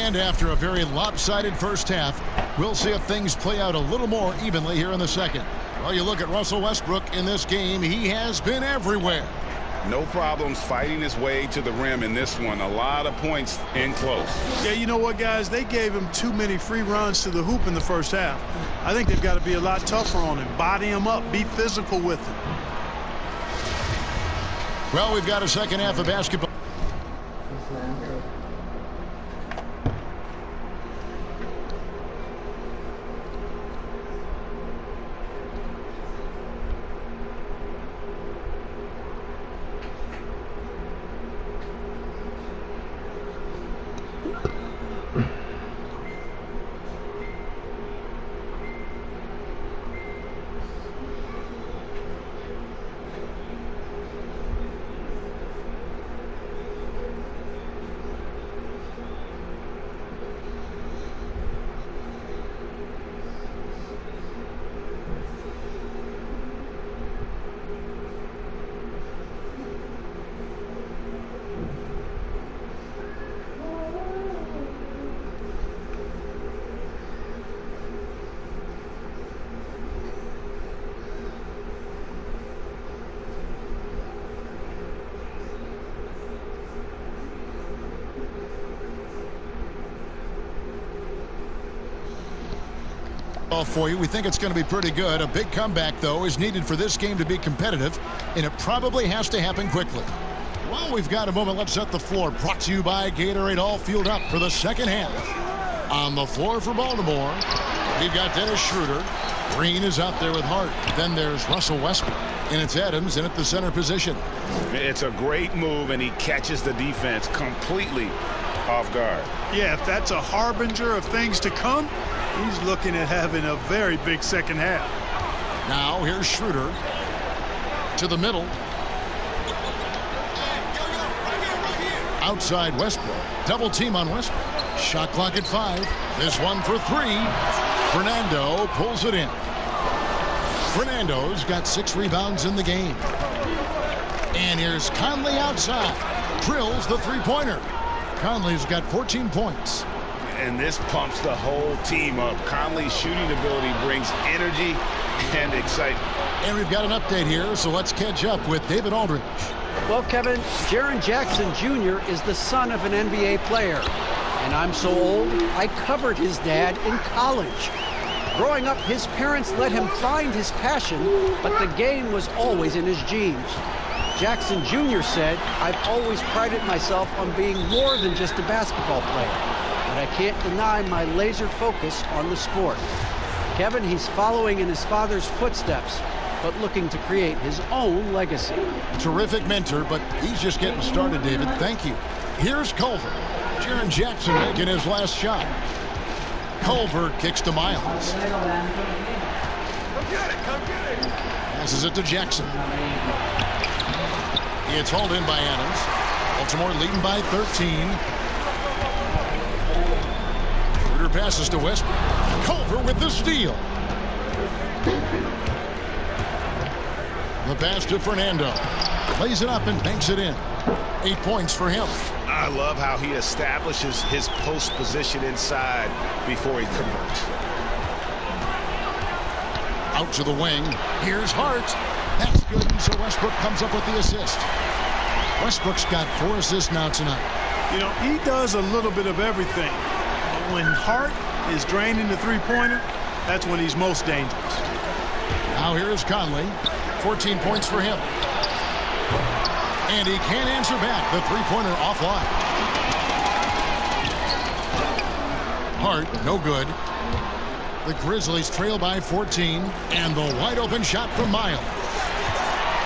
And after a very lopsided first half, we'll see if things play out a little more evenly here in the second. Well, you look at Russell Westbrook in this game. He has been everywhere. No problems fighting his way to the rim in this one. A lot of points in close. Yeah, you know what, guys? They gave him too many free runs to the hoop in the first half. I think they've got to be a lot tougher on him. Body him up. Be physical with him. Well, we've got a second half of basketball. For you. We think it's going to be pretty good. A big comeback, though, is needed for this game to be competitive, and it probably has to happen quickly. Well, we've got a moment. Let's set the floor. Brought to you by Gatorade. All fueled up for the second half. On the floor for Baltimore, we've got Dennis Schroeder. Green is out there with Hart. Then there's Russell Westbrook, and it's Adams in at the center position. It's a great move, and he catches the defense completely off guard. Yeah, if that's a harbinger of things to come, he's looking at having a very big second half. Now here's Schroeder to the middle. Outside Westbrook. Double team on Westbrook. Shot clock at 5. This one for 3. Fernando pulls it in. Fernando's got 6 rebounds in the game. And here's Conley outside. Drills the three-pointer. Conley's got 14 points. And this pumps the whole team up. Conley's shooting ability brings energy and excitement. And we've got an update here, so let's catch up with David Aldridge. Well, Kevin, Jaren Jackson Jr. is the son of an NBA player. And I'm so old, I covered his dad in college. Growing up, his parents let him find his passion, but the game was always in his genes. Jackson Jr. said, "I've always prided myself on being more than just a basketball player, but I can't deny my laser focus on the sport." Kevin, he's following in his father's footsteps, but looking to create his own legacy. Terrific mentor, but he's just getting started, David. Thank you. Here's Culver. Jaren Jackson making his last shot. Culver kicks to Miles. Come get it, come get it. Passes it to Jackson. It's hauled in by Adams. Baltimore leading by 13. Schroeder passes to Westbrook. Culver with the steal. The pass to Fernando. Plays it up and banks it in. 8 points for him. I love how he establishes his post position inside before he converts. Out to the wing. Here's Hart. That's good, and so Westbrook comes up with the assist. Westbrook's got 4 assists now tonight. You know, he does a little bit of everything. When Hart is draining the three-pointer, that's when he's most dangerous. Now here is Conley. 14 points for him. And he can't answer back. The three-pointer offline. Hart, no good. The Grizzlies trail by 14. And the wide-open shot from Miles.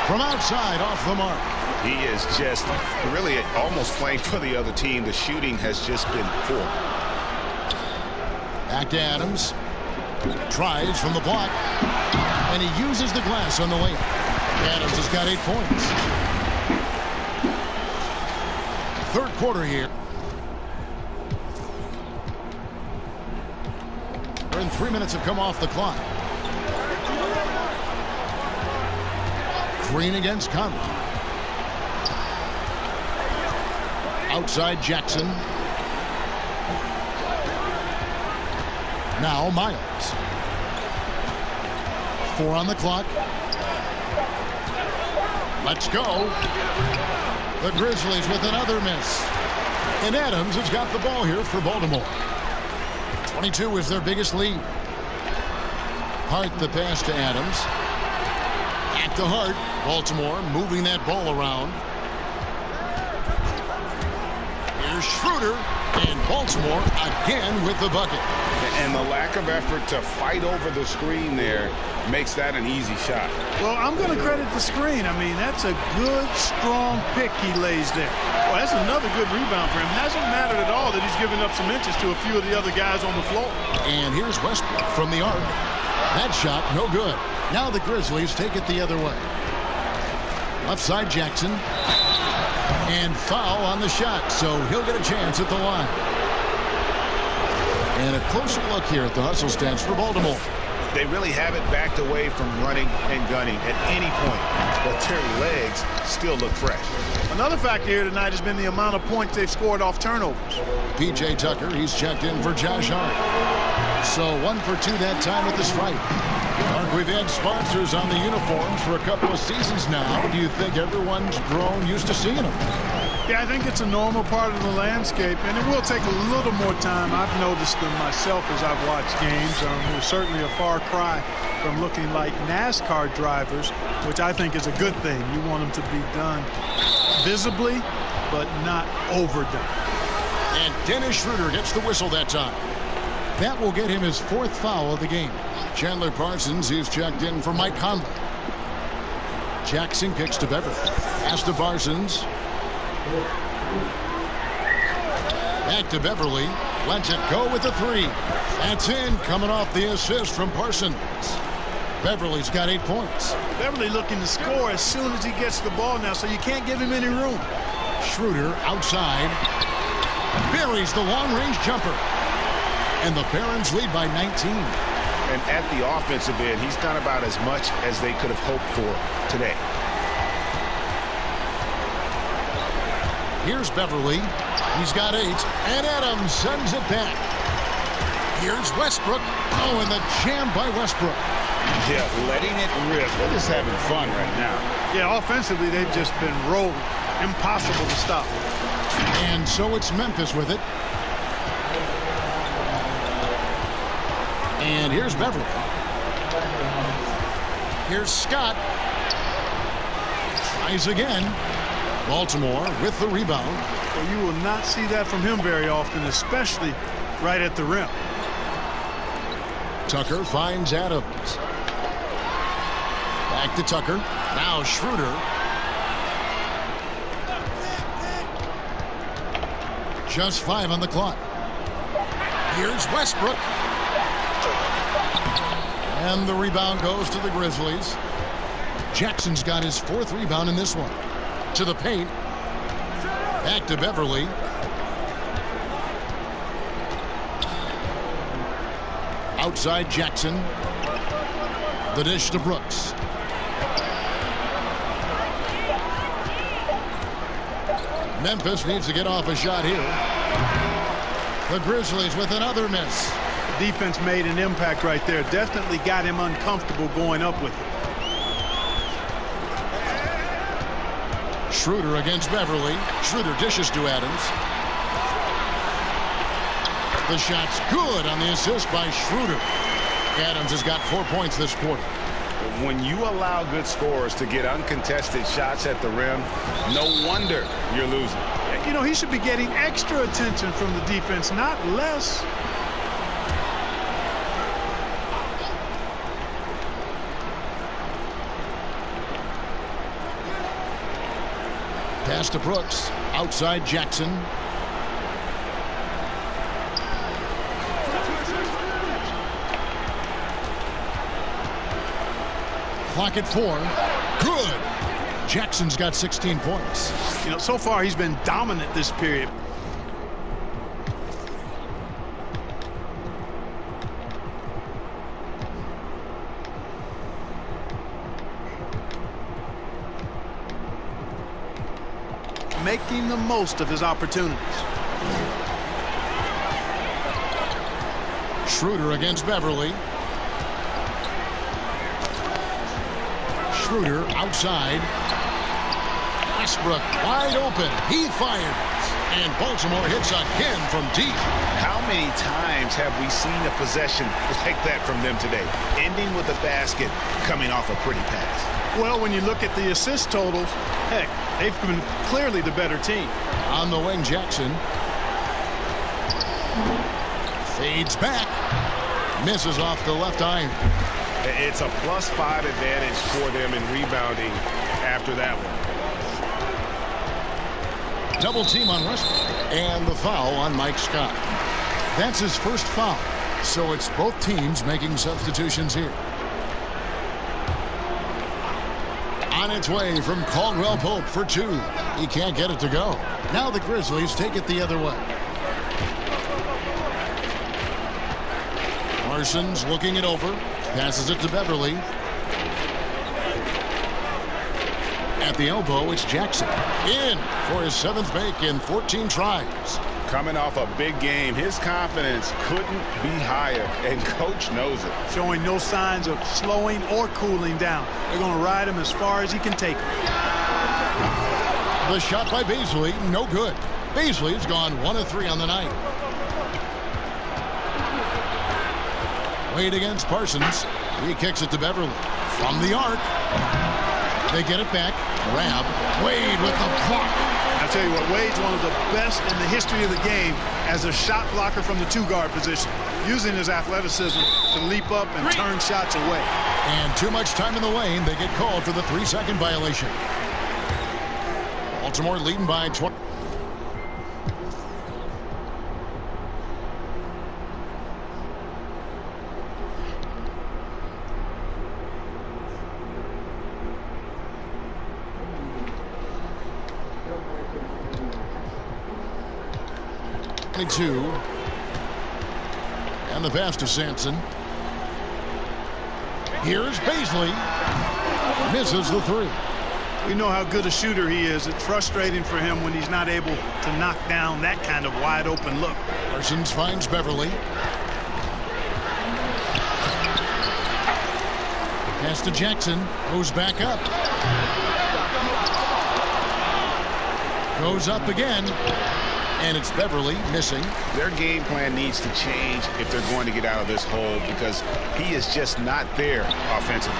From outside, off the mark. He is just really almost playing for the other team. The shooting has just been poor. Back to Adams. Tries from the block. And he uses the glass on the layup. Adams has got 8 points. Third quarter here. And 3 minutes have come off the clock. Green against Conley. Outside Jackson. Now Miles. 4 on the clock. Let's go. The Grizzlies with another miss. And Adams has got the ball here for Baltimore. 22 is their biggest lead. Hart the pass to Adams. Back to Hart. Baltimore moving that ball around. Here's Schroeder. And Baltimore again with the bucket. And the lack of effort to fight over the screen there makes that an easy shot. Well, I'm going to credit the screen. I mean, that's a good, strong pick he lays there. Well, that's another good rebound for him. Hasn't mattered at all that he's given up some inches to a few of the other guys on the floor. And here's Westbrook from the arc. That shot, no good. Now the Grizzlies take it the other way. Left side Jackson. And foul on the shot, so he'll get a chance at the line. And a closer look here at the hustle stats for Baltimore. They really haven't backed away from running and gunning at any point, but their legs still look fresh. Another factor here tonight has been the amount of points they've scored off turnovers. P.J. Tucker, he's checked in for Josh Hart. So 1 for 2 that time at the stripe. Mark, we've had sponsors on the uniforms for a couple of seasons now. Do you think everyone's grown used to seeing them? Yeah, I think it's a normal part of the landscape, and it will take a little more time. I've noticed them myself as I've watched games. We're certainly a far cry from looking like NASCAR drivers, which I think is a good thing. You want them to be done visibly, but not overdone. And Dennis Schroeder gets the whistle that time. That will get him his 4th foul of the game. Chandler Parsons, he's checked in for Mike Conley. Jackson kicks to Beverly. Pass to Parsons. Back to Beverly. Lets it go with the 3. That's in, coming off the assist from Parsons. Beverly's got 8 points. Beverly looking to score as soon as he gets the ball now, so you can't give him any room. Schroeder outside. Buries the long-range jumper. And the Barons lead by 19. And at the offensive end, he's done about as much as they could have hoped for today. Here's Beverly. He's got 8. And Adams sends it back. Here's Westbrook. Oh, and the jam by Westbrook. Yeah, letting it rip. They're just having fun right now. Yeah, offensively, they've just been rolling. Impossible to stop. And so it's Memphis with it. And here's Beverly. Here's Scott. Tries again. Baltimore with the rebound. Well, you will not see that from him very often, especially right at the rim. Tucker finds Adams. Back to Tucker. Now Schroeder. Just 5 on the clock. Here's Westbrook. And the rebound goes to the Grizzlies. Jackson's got his 4th rebound in this one. To the paint. Back to Beverly. Outside Jackson. The dish to Brooks. Memphis needs to get off a shot here. The Grizzlies with another miss. Defense made an impact right there. Definitely got him uncomfortable going up with it. Schroeder against Beverly. Schroeder dishes to Adams. The shot's good on the assist by Schroeder. Adams has got 4 points this quarter. When you allow good scorers to get uncontested shots at the rim, no wonder you're losing. You know, he should be getting extra attention from the defense, not less. Pass to Brooks. Outside Jackson. Clock at 4. Good. Jackson's got 16 points. You know, so far he's been dominant this period. Making the most of his opportunities. Schroeder against Beverly. Schroeder outside. Westbrook wide open. He fires. And Baltimore hits again from deep. How many times have we seen a possession like that from them today? Ending with a basket, coming off a pretty pass. Well, when you look at the assist totals, heck, they've been clearly the better team. On the wing, Jackson. Fades back. Misses off the left iron. It's a +5 advantage for them in rebounding after that one. Double team on Westbrook. And the foul on Mike Scott. That's his first foul. So it's both teams making substitutions here. On its way from Caldwell Pope for 2. He can't get it to go. Now the Grizzlies take it the other way. Parsons looking it over. Passes it to Beverly. At the elbow, it's Jackson. In for his 7th make in 14 tries. Coming off a big game, his confidence couldn't be higher, and coach knows it. Showing no signs of slowing or cooling down. They're going to ride him as far as he can take him. The shot by Beasley, no good. Beasley's gone 1 of 3 on the night. Wade against Parsons. He kicks it to Beverly. From the arc. They get it back. Grab. Wade with the block. I tell you what, Wade's one of the best in the history of the game as a shot blocker from the 2-guard position, using his athleticism to leap up and turn shots away. And too much time in the lane. They get called for the 3-second violation. Baltimore leading by 20. And the pass to Sampson. Here's Beasley. Misses the 3. We know how good a shooter he is. It's frustrating for him when he's not able to knock down that kind of wide open look. Parsons finds Beverly. Pass to Jackson. Goes back up. Goes up again. And it's Beverly missing. Their game plan needs to change if they're going to get out of this hole, because he is just not there offensively.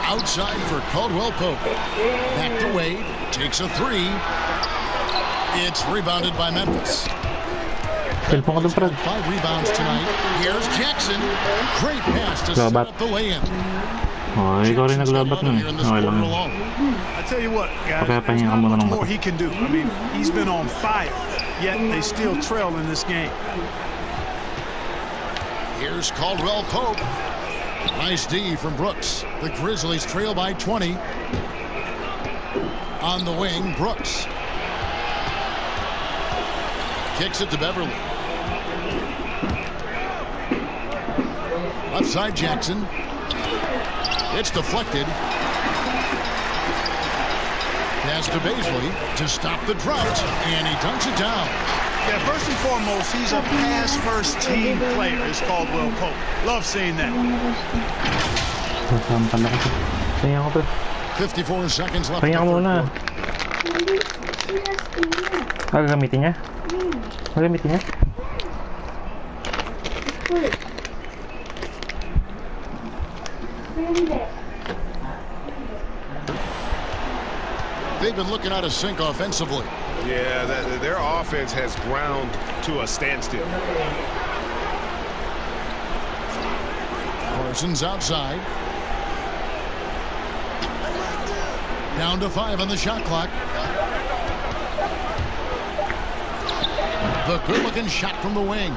Outside for Caldwell Pope. Back to Wade. Takes a 3. It's rebounded by Memphis. 5 rebounds tonight. Here's Jackson. Great pass to set up the lay-in. Oh, ikaw rin naglabat nun. Okay lang yun. I tell you what, guys, there's not much more he can do. I mean, he's been on fire, yet they still trail in this game. Here's Caldwell Pope. Nice D from Brooks. The Grizzlies trail by 20. On the wing, Brooks. Kicks it to Beverly. Left side, Jackson. It's deflected. Pass to Beasley to stop the drought, and he dunks it down. Yeah, first and foremost, he's a pass-first team player, is Caldwell Pope. Love seeing that. 54 seconds left. Pahinga ka muna. Gagamitin niya? Gagamitin niya? They've been looking out of sync offensively. Yeah, their offense has ground to a standstill. Parsons outside. Down to 5 on the shot clock. The good-looking shot from the wing.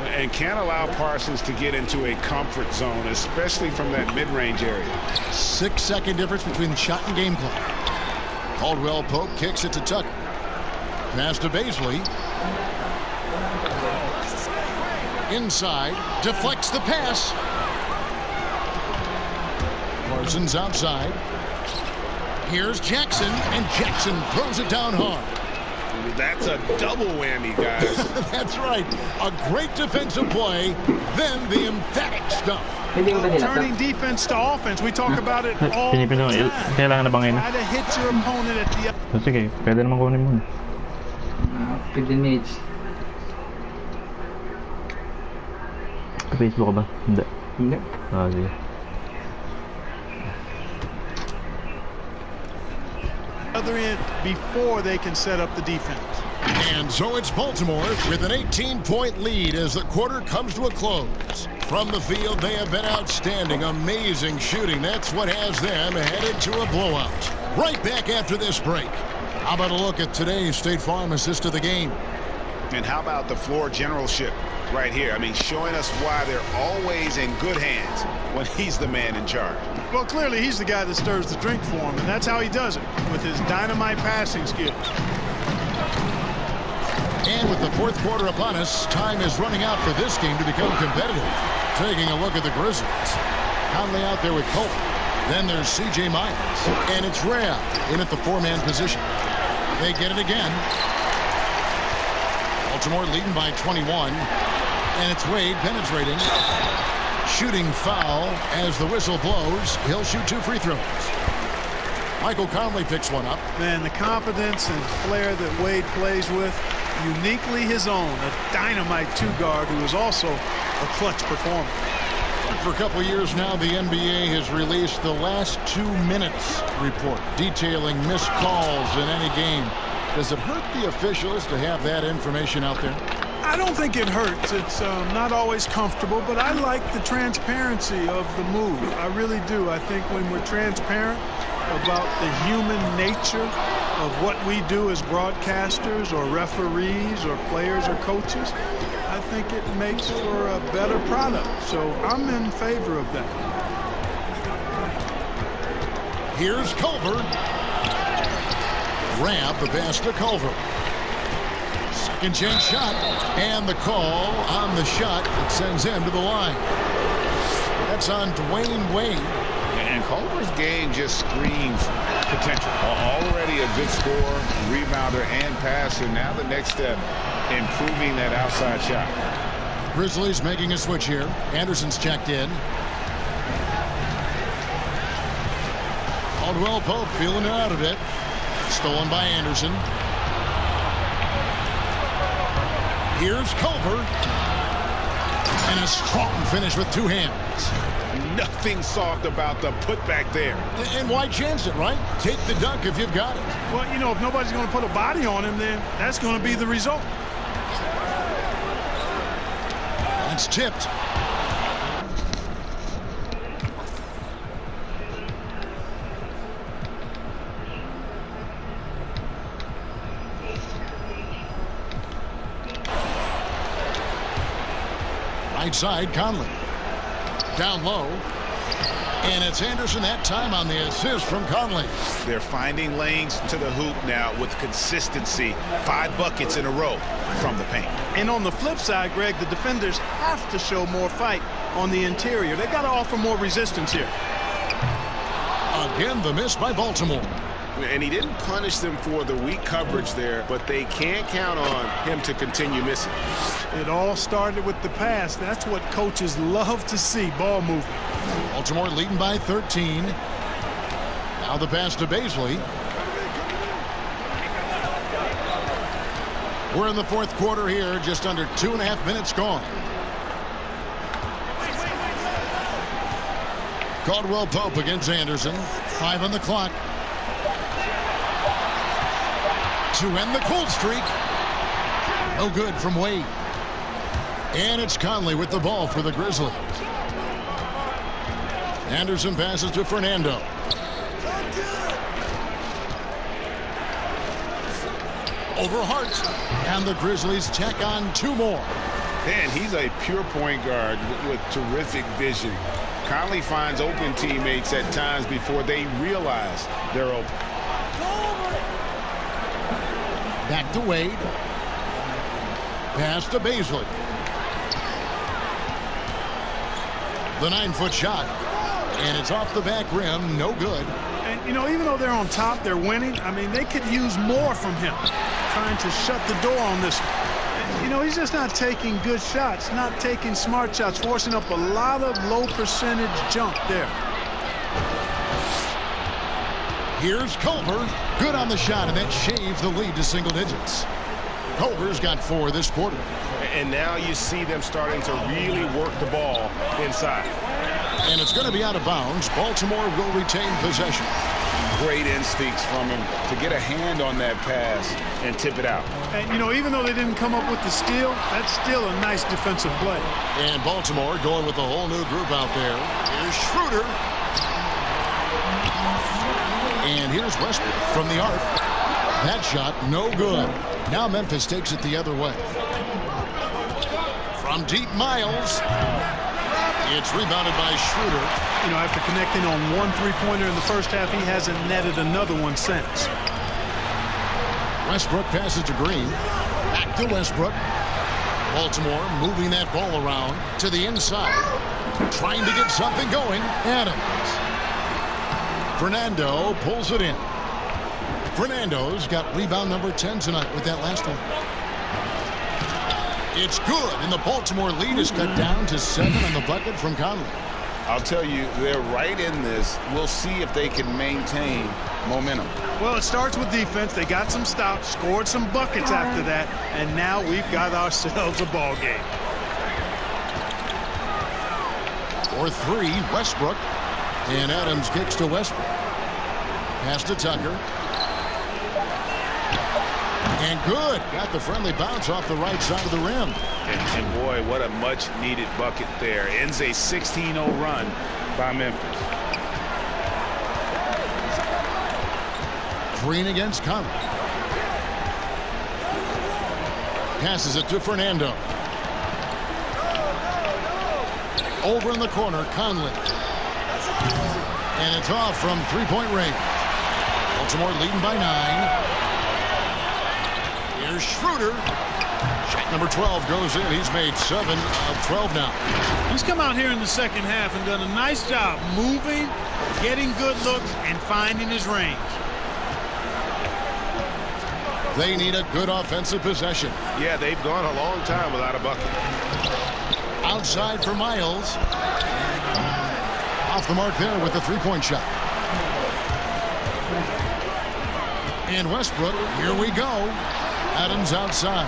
And can't allow Parsons to get into a comfort zone, especially from that mid-range area. 6-second difference between the shot and game clock. Caldwell Pope kicks it to Tucker. Pass to Beasley. Inside. Deflects the pass. Parsons outside. Here's Jackson, and Jackson throws it down hard. That's a double whammy, guys. That's right. A great defensive play, then the emphatic stuff. Turning defense to offense. We talk about it all the Pinipin mo, time. kailangan na bangin na. Try to hit your opponent at the So, sige, pwede naman kunin mo. 15 minutes. Facebook ka ba? Hindi. Hindi. Ah, sige. other end before they can set up the defense. And so it's Baltimore with an 18-point lead as the quarter comes to a close. From the field, they have been outstanding. Amazing shooting. That's what has them headed to a blowout. Right back after this break. How about a look at today's State Farm assist of the game? And how about the floor generalship right here? I mean, showing us why they're always in good hands when he's the man in charge. Well, clearly he's the guy that stirs the drink for him, and that's how he does it, with his dynamite passing skills. And with the fourth quarter upon us, time is running out for this game to become competitive. Taking a look at the Grizzlies. Conley out there with Colt. Then there's C.J. Myers. And it's Rhea in at the four-man position. They get it again. Baltimore leading by 21. And it's Wade penetrating. Shooting foul as the whistle blows. He'll shoot 2 free throws. Michael Conley picks one up. Man, the confidence and flair that Wade plays with, uniquely his own. A dynamite two-guard who is also a clutch performer. For a couple of years now, the NBA has released the last 2 minutes report detailing missed calls in any game. Does it hurt the officials to have that information out there? I don't think it hurts. It's not always comfortable, but I like the transparency of the move. I really do. I think when we're transparent about the human nature of what we do as broadcasters or referees or players or coaches, I think it makes for a better product. So I'm in favor of that. Here's Culver. Grab the pass to Culver. Second chance shot. And the call on the shot that sends him to the line. That's on Dwayne Wade. And Culver's game just screams potential. Already a good scorer, rebounder, and passer. Now the next step, improving that outside shot. Grizzlies making a switch here. Anderson's checked in. Caldwell Pope feeling it out a bit. Stolen by Anderson. Here's Culver. And a strong finish with 2 hands. Nothing soft about the putback there. And why chance it, right? Take the dunk if you've got it. Well, you know, if nobody's going to put a body on him, then that's going to be the result. It's tipped. Right side, Conley. Down low. And it's Anderson that time on the assist from Conley. They're finding lanes to the hoop now with consistency. 5 buckets in a row from the paint. And on the flip side, Greg, the defenders have to show more fight on the interior. They've got to offer more resistance here. Again, the miss by Baltimore. And he didn't punish them for the weak coverage there, but they can't count on him to continue missing. It all started with the pass. That's what coaches love to see, ball movement. Baltimore leading by 13. Now the pass to Baisley. We're in the fourth quarter here, just under 2.5 minutes gone. Caldwell Pope against Anderson. 5 on the clock. To end the cold streak. No good from Wade. And it's Conley with the ball for the Grizzlies. Anderson passes to Fernando. Over Hart. And the Grizzlies check on 2 more. And he's a pure point guard with terrific vision. Conley finds open teammates at times before they realize they're open. Back to Wade. Pass to Baisley. The 9-foot shot. And it's off the back rim. No good. You know, even though they're on top, they're winning. I mean, they could use more from him, trying to shut the door on this one. You know, he's just not taking good shots, not taking smart shots, forcing up a lot of low percentage jump there. Here's Culver. Good on the shot, and that shaves the lead to single digits. Culver's got 4 this quarter. And now you see them starting to really work the ball inside. And it's going to be out of bounds. Baltimore will retain possession. Great instincts from him to get a hand on that pass and tip it out. And, you know, even though they didn't come up with the steal, that's still a nice defensive play. And Baltimore going with a whole new group out there. Here's Schroeder. And here's Westbrook from the arc. That shot, no good. Now Memphis takes it the other way. From deep, Miles. It's rebounded by Schroeder. You know, after connecting on 1 3-pointer in the first half, he hasn't netted another one since. Westbrook passes to Green. Back to Westbrook. Baltimore moving that ball around to the inside. Trying to get something going. Adams. Fernando pulls it in. Fernando's got rebound number 10 tonight with that last one. It's good, and the Baltimore lead is cut down to 7 on the bucket from Conley. I'll tell you, they're right in this. We'll see if they can maintain momentum. Well, it starts with defense. They got some stops, scored some buckets after that, and now we've got ourselves a ball game. For 3, Westbrook. And Adams kicks to Westbrook. Pass to Tucker. And good. Got the friendly bounce off the right side of the rim. And boy, what a much-needed bucket there. Ends a 16-0 run by Memphis. Green against Conley. Passes it to Fernando. Over in the corner, Conley. And it's off from 3-point range. Baltimore leading by 9. Here's Schroeder. Shot number 12 goes in. He's made 7 of 12 now. He's come out here in the second half and done a nice job moving, getting good looks, and finding his range. They need a good offensive possession. Yeah, they've gone a long time without a bucket. Outside for Miles. Off the mark there with the 3-point shot. And Westbrook, here we go. Adams outside.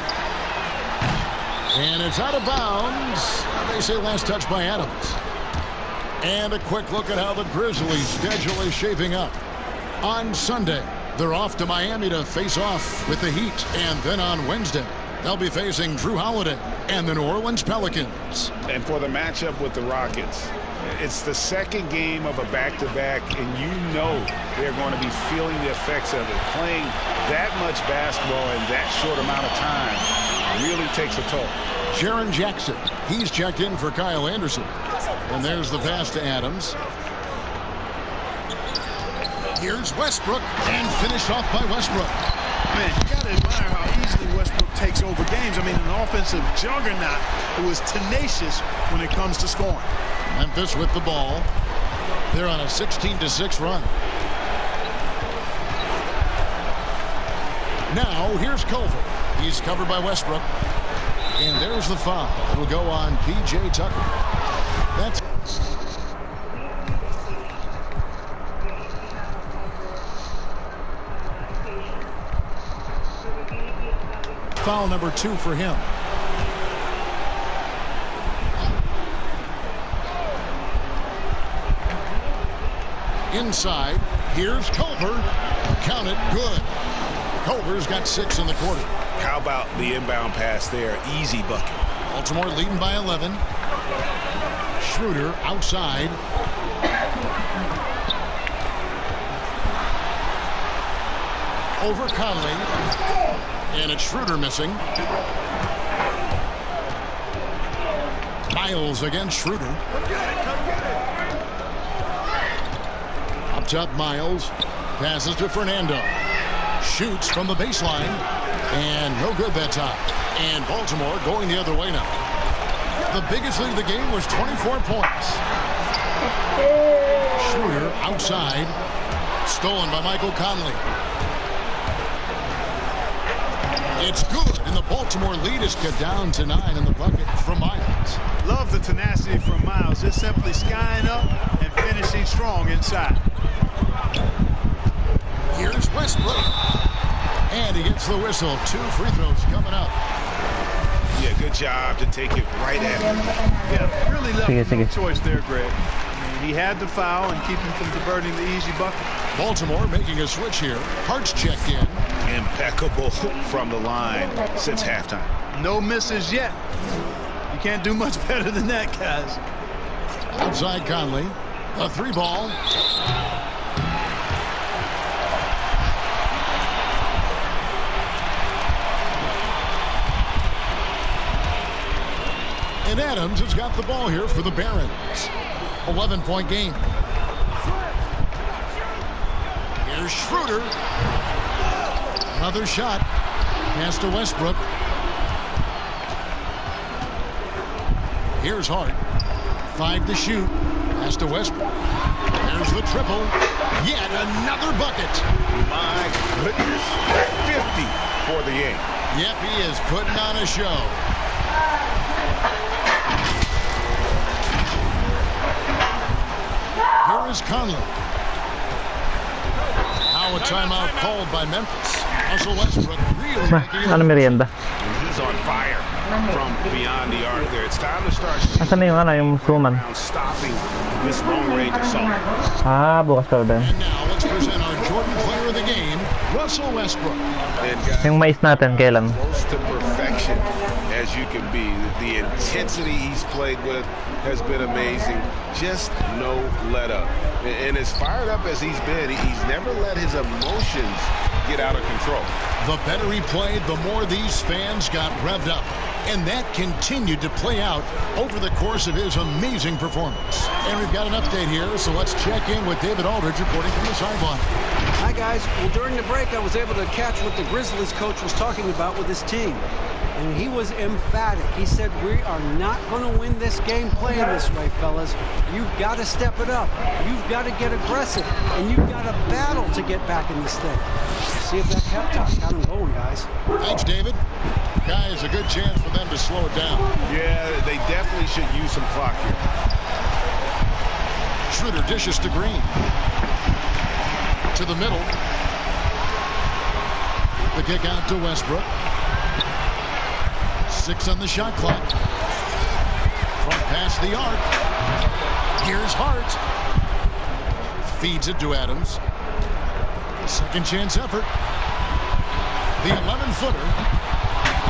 And it's out of bounds. They say last touch by Adams. And a quick look at how the Grizzlies' schedule is shaping up. On Sunday, they're off to Miami to face off with the Heat. And then on Wednesday, they'll be facing Drew Holiday and the New Orleans Pelicans. And for the matchup with the Rockets, it's the second game of a back-to-back, and you know they're going to be feeling the effects of it. Playing that much basketball in that short amount of time really takes a toll. Jaren Jackson, he's checked in for Kyle Anderson. And there's the pass to Adams. Here's Westbrook, and finished off by Westbrook. Man, you got to admire how easily Westbrook takes over games. I mean, an offensive juggernaut who is tenacious when it comes to scoring. Memphis with the ball. They're on a 16-6 run. Now, here's Culver. He's covered by Westbrook. And there's the foul. It'll go on P.J. Tucker. That's foul number 2 for him. Inside, here's Culver. Count it, good. Culver's got 6 in the quarter. How about the inbound pass there? Easy bucket. Baltimore leading by 11. Schroeder outside. Over Conley. And it's Schroeder missing. Miles against Schroeder. Up top, Miles. Passes to Fernando. Shoots from the baseline. And no good that time. And Baltimore going the other way now. The biggest lead of the game was 24 points. Schroeder outside. Stolen by Michael Conley. It's good, and the Baltimore lead is cut down to 9 in the bucket from Miles. Love the tenacity from Miles. Just simply skying up and finishing strong inside. Here's Westbrook. And he gets the whistle. 2 free throws coming up. Yeah, good job to take it right at him. Yeah, really left no choice there, Greg. I mean, he had the foul and keep him from diverting the easy bucket. Baltimore making a switch here. Hart's checked in. Impeccable from the line since halftime. No misses yet. You can't do much better than that, guys. Outside Conley. A 3-ball. And Adams has got the ball here for the Barons. 11-point game. Here's Schroeder. Another shot. Pass to Westbrook. Here's Hart. 5 to shoot. Pass to Westbrook. There's the triple. Yet another bucket. My goodness. 50 for the game. Yep, he is putting on a show. Here is Conley. Now a timeout called by Memphis. Russell Westbrook really Ano merienda? And he's on fire from beyond the arc there. It's time to start Asan na yung ano, yung suman? stopping this long-range assault. Ah, bukas pa ba? And now let's present our Jordan player of the game, Russell Westbrook. And guys, Yung mais natin, kailan? close to perfection as you can be. The intensity he's played with has been amazing. Just no let up. And as fired up as he's been, he's never let his emotions get out of control. The better he played, the more these fans got revved up. And that continued to play out over the course of his amazing performance. And we've got an update here, so let's check in with David Aldridge reporting from the sideline. Hi, guys. Well, during the break, I was able to catch what the Grizzlies coach was talking about with his team. And he was emphatic. He said, we are not going to win this game playing this way, fellas. You've got to step it up. You've got to get aggressive. And you've got to battle to get back in this thing. See if that pep talk got him going, guys. Thanks, David. Guys, a good chance for them to slow it down. Yeah, they definitely should use some clock here. Schroeder dishes to Green. To the middle. The kick out to Westbrook. 6 on the shot clock. From past the arc. Here's Hart. Feeds it to Adams. Second chance effort. The 11-footer.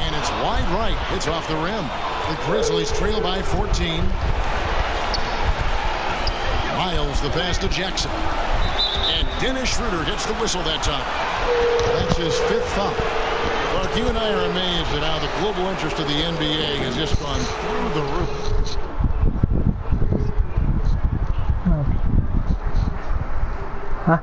And it's wide right. It's off the rim. The Grizzlies trail by 14. Miles the pass to Jackson. And Dennis Schroeder gets the whistle that time. That's his 5th foul. Clark, you and I are amazed at how the global interest of the NBA has just gone through the roof. Huh?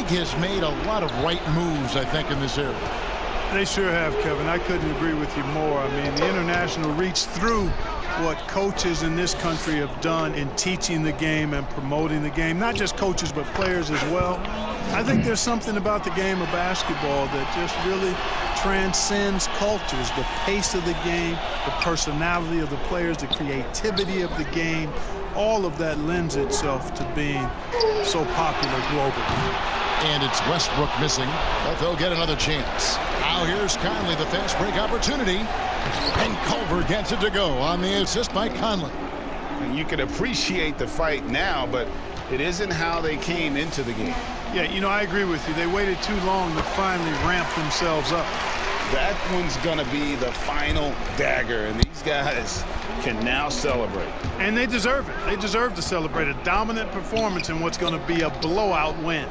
Has made a lot of right moves, I think, in this area. They sure have, Kevin. I couldn't agree with you more. I mean, the international reach through what coaches in this country have done in teaching the game and promoting the game. Not just coaches, but players as well. I think there's something about the game of basketball that just really transcends cultures. The pace of the game, the personality of the players, the creativity of the game, all of that lends itself to being so popular globally. And it's Westbrook missing, but they'll get another chance. Now here's Conley, the fast break opportunity. And Culver gets it to go on the assist by Conley. And you can appreciate the fight now, but it isn't how they came into the game. Yeah, you know, I agree with you. They waited too long to finally ramp themselves up. That one's going to be the final dagger, and these guys can now celebrate. And they deserve it. They deserve to celebrate a dominant performance in what's going to be a blowout win.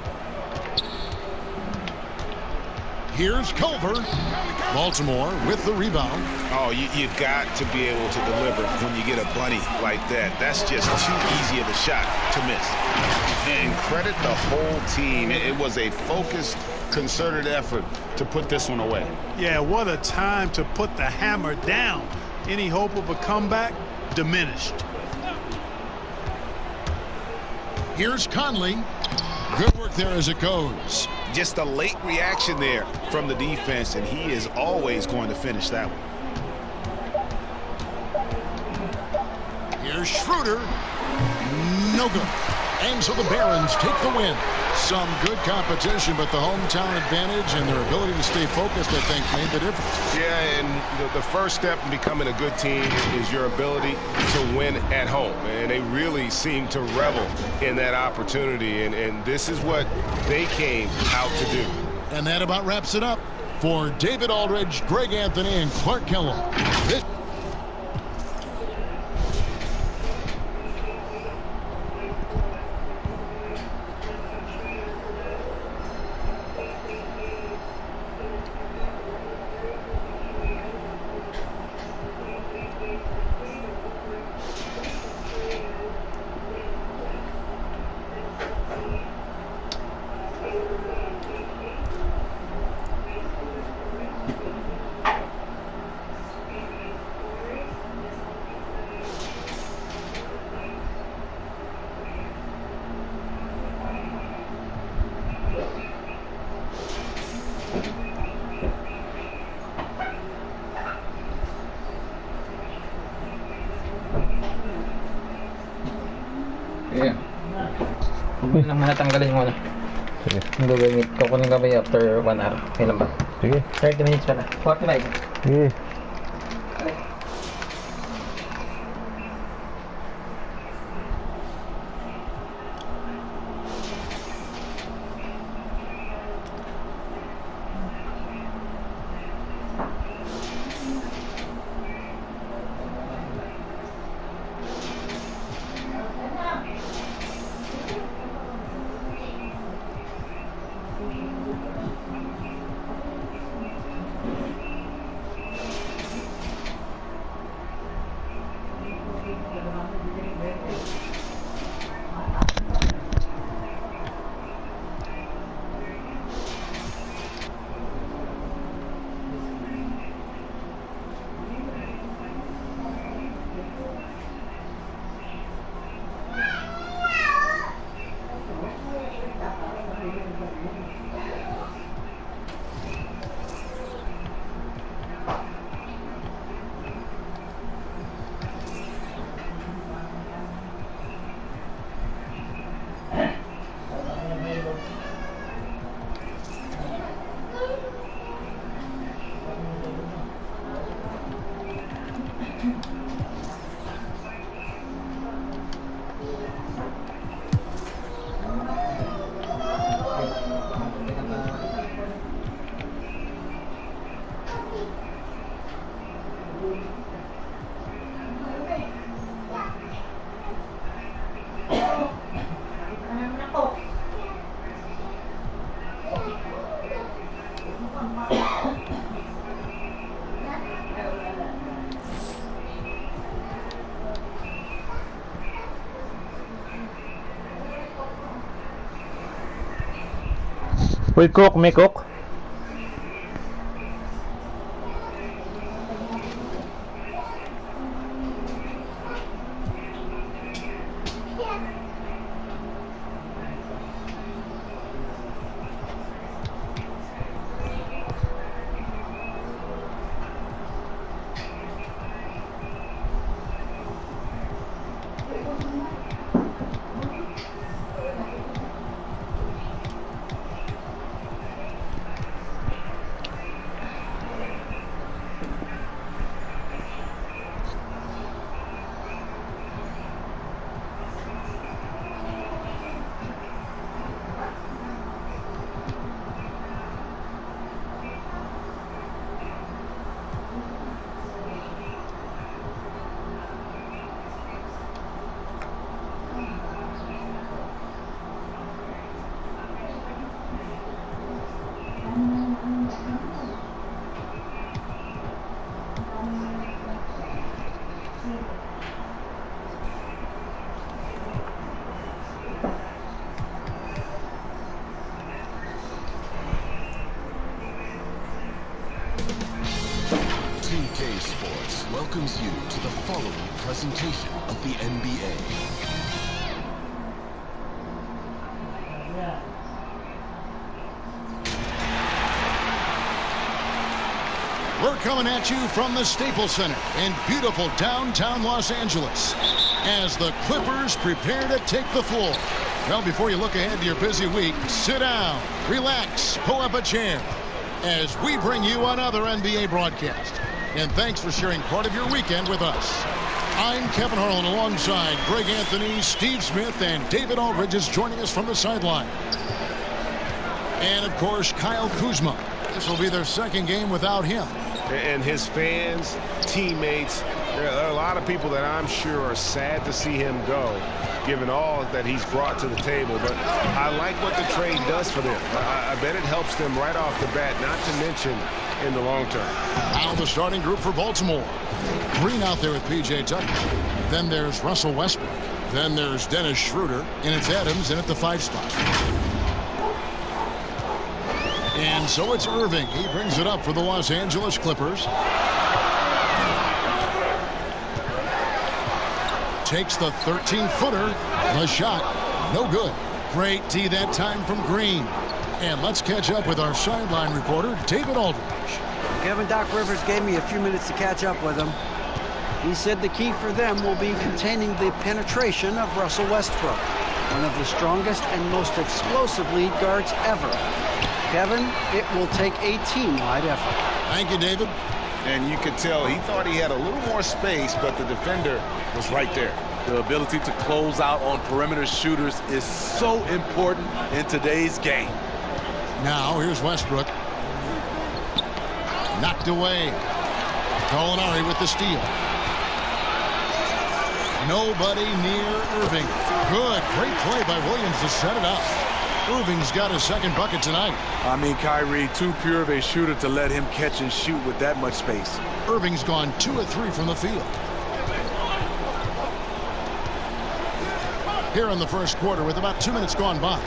Here's Culver. Baltimore with the rebound. Oh, you got to be able to deliver when you get a bunny like that. That's just too easy of a shot to miss. And credit the whole team. It was a focused, concerted effort to put this one away. Yeah, what a time to put the hammer down. Any hope of a comeback diminished. Here's Conley. Good work there as it goes. Just a late reaction there from the defense, and he is always going to finish that one. Here's Schroeder. No good. And so the Barons take the win. Some good competition, but the hometown advantage and their ability to stay focused, I think, made the difference. Yeah, and the first step in becoming a good team is your ability to win at home. And they really seem to revel in that opportunity. And this is what they came out to do. And that about wraps it up. For David Aldridge, Greg Anthony, and Clark Kellogg. Yeah. Huwag lang muna tanggalin mo na. Sige. Yung gagawin, kukunin kami after 1 hour. Kailan ba? Sige. 30 minutes pala. 45. Sige. Uy, cook, may cook. welcomes you to the following presentation of the NBA. We're coming at you from the Staples Center in beautiful downtown Los Angeles as the Clippers prepare to take the floor. Well, before you look ahead to your busy week, sit down, relax, pull up a chair as we bring you another NBA broadcast. And thanks for sharing part of your weekend with us. I'm Kevin Harlan alongside Greg Anthony, Steve Smith, and David Aldridge is joining us from the sideline. And, of course, Kyle Kuzma. This will be their second game without him. And his fans, teammates, there are a lot of people that I'm sure are sad to see him go, given all that he's brought to the table. But I like what the trade does for them. I bet it helps them right off the bat, not to mention in the long term. Now the starting group for Baltimore. Green out there with P.J. Tucker. Then there's Russell Westbrook. Then there's Dennis Schroeder. And it's Adams in at the 5 spot. And so it's Irving. He brings it up for the Los Angeles Clippers. Takes the 13-footer. The shot, no good. Great D that time from Green. And let's catch up with our sideline reporter, David Aldridge. Kevin, Doc Rivers gave me a few minutes to catch up with him. He said the key for them will be containing the penetration of Russell Westbrook, one of the strongest and most explosive lead guards ever. Kevin, it will take a team-wide effort. Thank you, David. And you could tell he thought he had a little more space, but the defender was right there. The ability to close out on perimeter shooters is so important in today's game. Now, here's Westbrook. Knocked away. Gallinari with the steal. Nobody near Irving. Good. Great play by Williams to set it up. Irving's got his second bucket tonight. I mean, Kyrie, too pure of a shooter to let him catch and shoot with that much space. Irving's gone 2 of 3 from the field. Here in the first quarter with about 2 minutes gone by.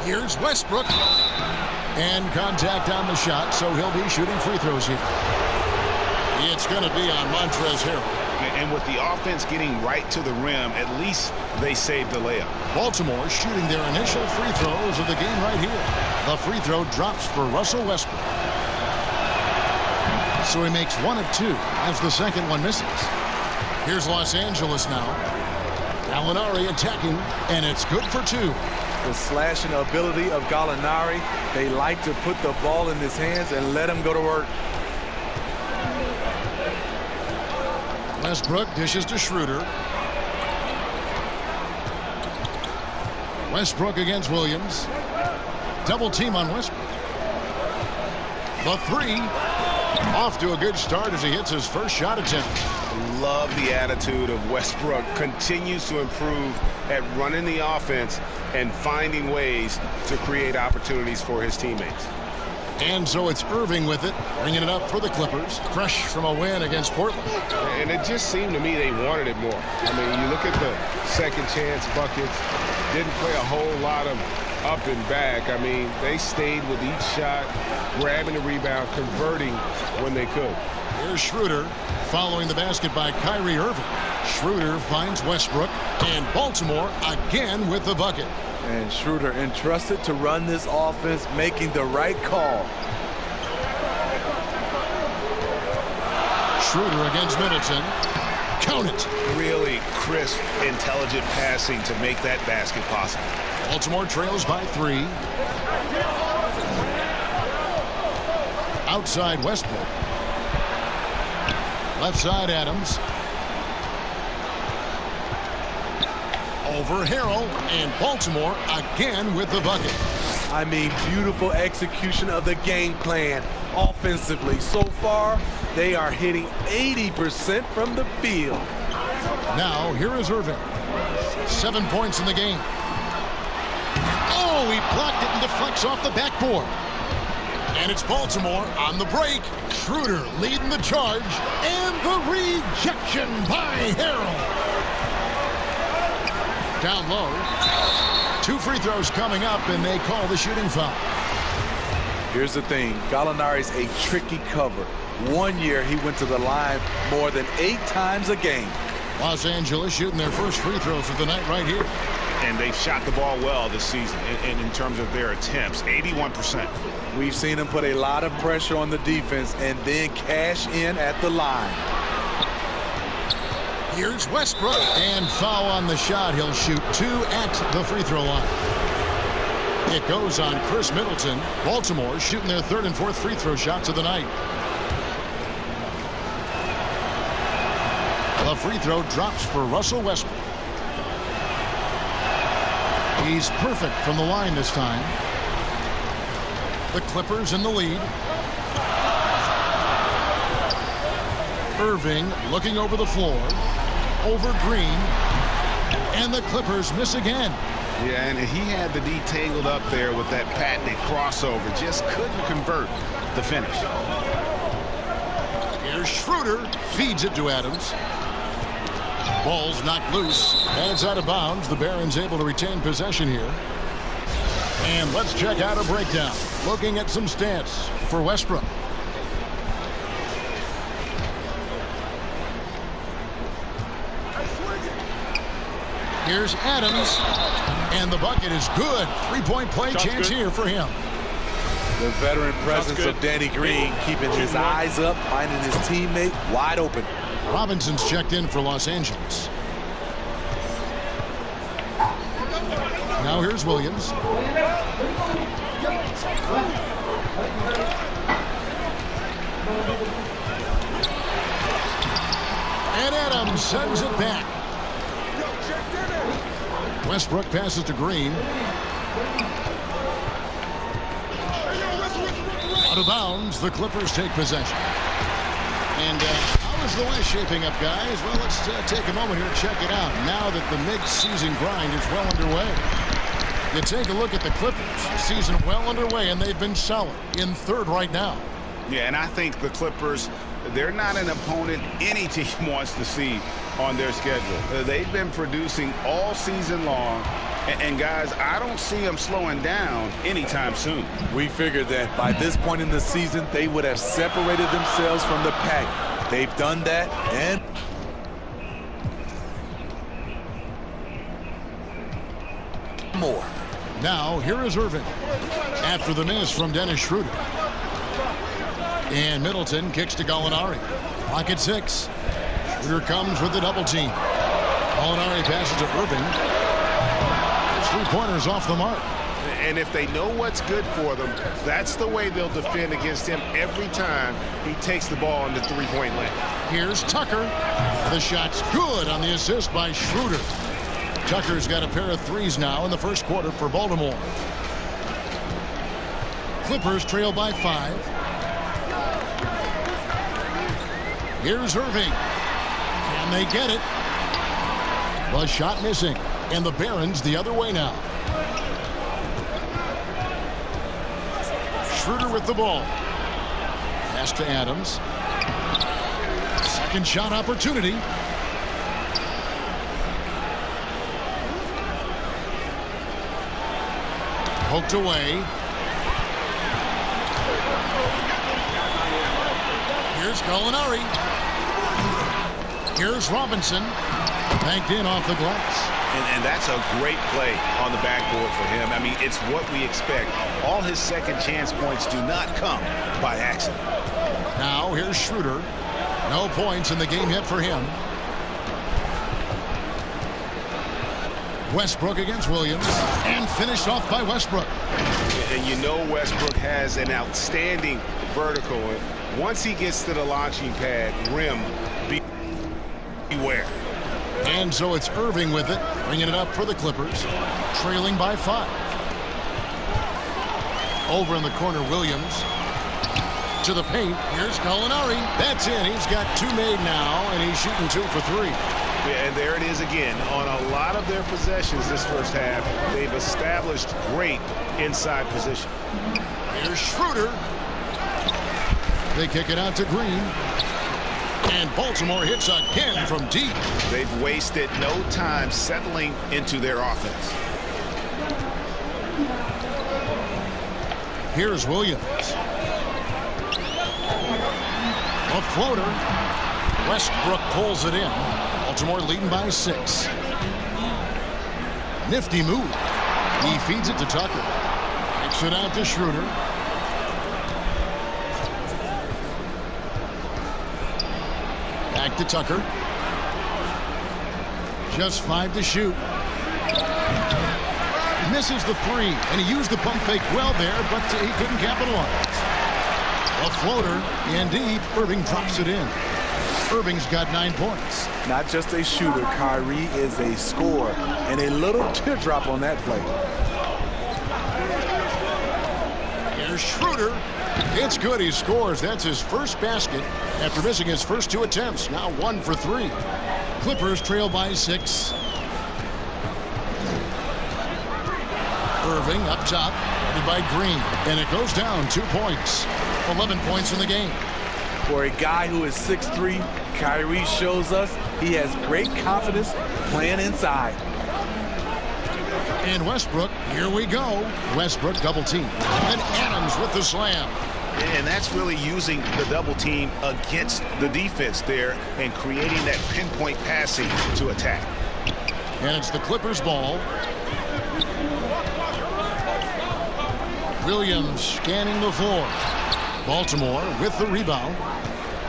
Here's Westbrook. And contact on the shot, so he'll be shooting free throws here. It's going to be on Montrezl Harrell. And with the offense getting right to the rim, at least they saved the layup. Baltimore shooting their initial free throws of the game right here. The free throw drops for Russell Westbrook. So he makes 1 of 2 as the second one misses. Here's Los Angeles now. Gallinari attacking, and it's good for 2. The slashing ability of Gallinari, they like to put the ball in his hands and let him go to work. Westbrook dishes to Schroeder. Westbrook against Williams. Double team on Westbrook. The 3. Off to a good start as he hits his first shot attempt. Love the attitude of Westbrook. Continues to improve at running the offense and finding ways to create opportunities for his teammates. And so it's Irving with it, bringing it up for the Clippers, fresh from a win against Portland. And it just seemed to me they wanted it more. I mean, you look at the second chance buckets, didn't play a whole lot of up and back. I mean, they stayed with each shot, grabbing the rebound, converting when they could. Here's Schroeder following the basket by Kyrie Irving. Schroeder finds Westbrook, and Baltimore again with the bucket. And Schroeder entrusted to run this offense, making the right call. Schroeder against Middleton. Count it. Really crisp, intelligent passing to make that basket possible. Baltimore trails by 3. Outside Westbrook. Left side Adams. Over Harrell, and Baltimore again with the bucket. I mean, beautiful execution of the game plan offensively. So far, they are hitting 80% from the field. Now, here is Irving. 7 points in the game. Oh, he blocked it and deflects off the backboard. And it's Baltimore on the break. Schroeder leading the charge. And the rejection by Harrell. Down low. 2 free throws coming up, and they call the shooting foul. Here's the thing. Gallinari's a tricky cover. 1 year, he went to the line more than 8 times a game. Los Angeles shooting their first free throws of the night right here. And they've shot the ball well this season in terms of their attempts, 81%. We've seen him put a lot of pressure on the defense and then cash in at the line. Here's Westbrook, and foul on the shot. He'll shoot 2 at the free throw line. It goes on Chris Middleton. Baltimore shooting their 3rd and 4th free throw shots of the night. The free throw drops for Russell Westbrook. He's perfect from the line this time. The Clippers in the lead. Irving looking over the floor. Over Green. And the Clippers miss again. Yeah, and he had the D tangled up there with that patented crossover. Just couldn't convert the finish. Here's Schroeder. Feeds it to Adams. Ball's knocked loose. And it's out of bounds. The Barons able to retain possession here. And let's check out a breakdown. Looking at some stats for Westbrook. Here's Adams. And the bucket is good. 3-point play chance here for him. The veteran presence of Danny Green keeping his eyes up, finding his teammate wide open. Robinson's checked in for Los Angeles. Now here's Williams. And Adams sends it back. Westbrook passes to Green. Out of bounds, the Clippers take possession. And how is the West shaping up, guys? Well, let's take a moment here and check it out. Now that the mid-season grind is well underway, you take a look at the Clippers. Season well underway, and they've been solid in 3rd right now. Yeah, and I think the Clippers, they're not an opponent any team wants to see on their schedule. They've been producing all season long. And guys, I don't see them slowing down anytime soon. We figured that by this point in the season, they would have separated themselves from the pack. They've done that, and more. Now, here is Irving. After the miss from Dennis Schroeder. And Middleton kicks to Gallinari. Clock at 6. Schroeder comes with the double team. Gallinari passes to Irving. 3-pointers off the mark. And if they know what's good for them, that's the way they'll defend against him every time he takes the ball in the 3-point lane. Here's Tucker. The shot's good on the assist by Schroeder. Tucker's got a pair of threes now in the first quarter for Baltimore. Clippers trail by 5. Here's Irving. Can they get it? The shot missing. And the Barons the other way now. Schroeder with the ball. Pass to Adams. Second shot opportunity. Poked away. Here's Gallinari. Here's Robinson. Banked in off the glass. And that's a great play on the backboard for him. I mean, it's what we expect. All his second chance points do not come by accident. Now here's Schroeder. No points in the game yet for him. Westbrook against Williams. And finished off by Westbrook. And you know Westbrook has an outstanding vertical. And once he gets to the launching pad, rim, beware. And so it's Irving with it, bringing it up for the Clippers, trailing by 5. Over in the corner, Williams to the paint. Here's Gallinari. That's in. He's got 2 made now, and he's shooting 2 for 3. Yeah, and there it is again. On a lot of their possessions this first half, they've established great inside position. Here's Schroeder. They kick it out to Green. And Baltimore hits again from deep. They've wasted no time settling into their offense. Here's Williams. floater. Westbrook pulls it in. Baltimore leading by 6. Nifty move. He feeds it to Tucker. Kicks it out to Schroeder. Back to Tucker. Just 5 to shoot. Misses the 3, and he used the pump fake well there, but he couldn't capitalize. A floater, and deep. Irving drops it in. Irving's got 9 points. Not just a shooter, Kyrie is a scorer, and a little teardrop on that play. Here's Schroeder. It's good. He scores. That's his first basket after missing his first 2 attempts. Now 1 for 3. Clippers trail by 6. Irving up top, guarded by Green, and it goes down 2 points. 11 points in the game. For a guy who is 6'3", Kyrie shows us he has great confidence playing inside. And Westbrook, here we go. Westbrook double team. And Adams with the slam. And that's really using the double team against the defense there and creating that pinpoint passing to attack. And it's the Clippers ball. Williams scanning the floor. Baltimore with the rebound.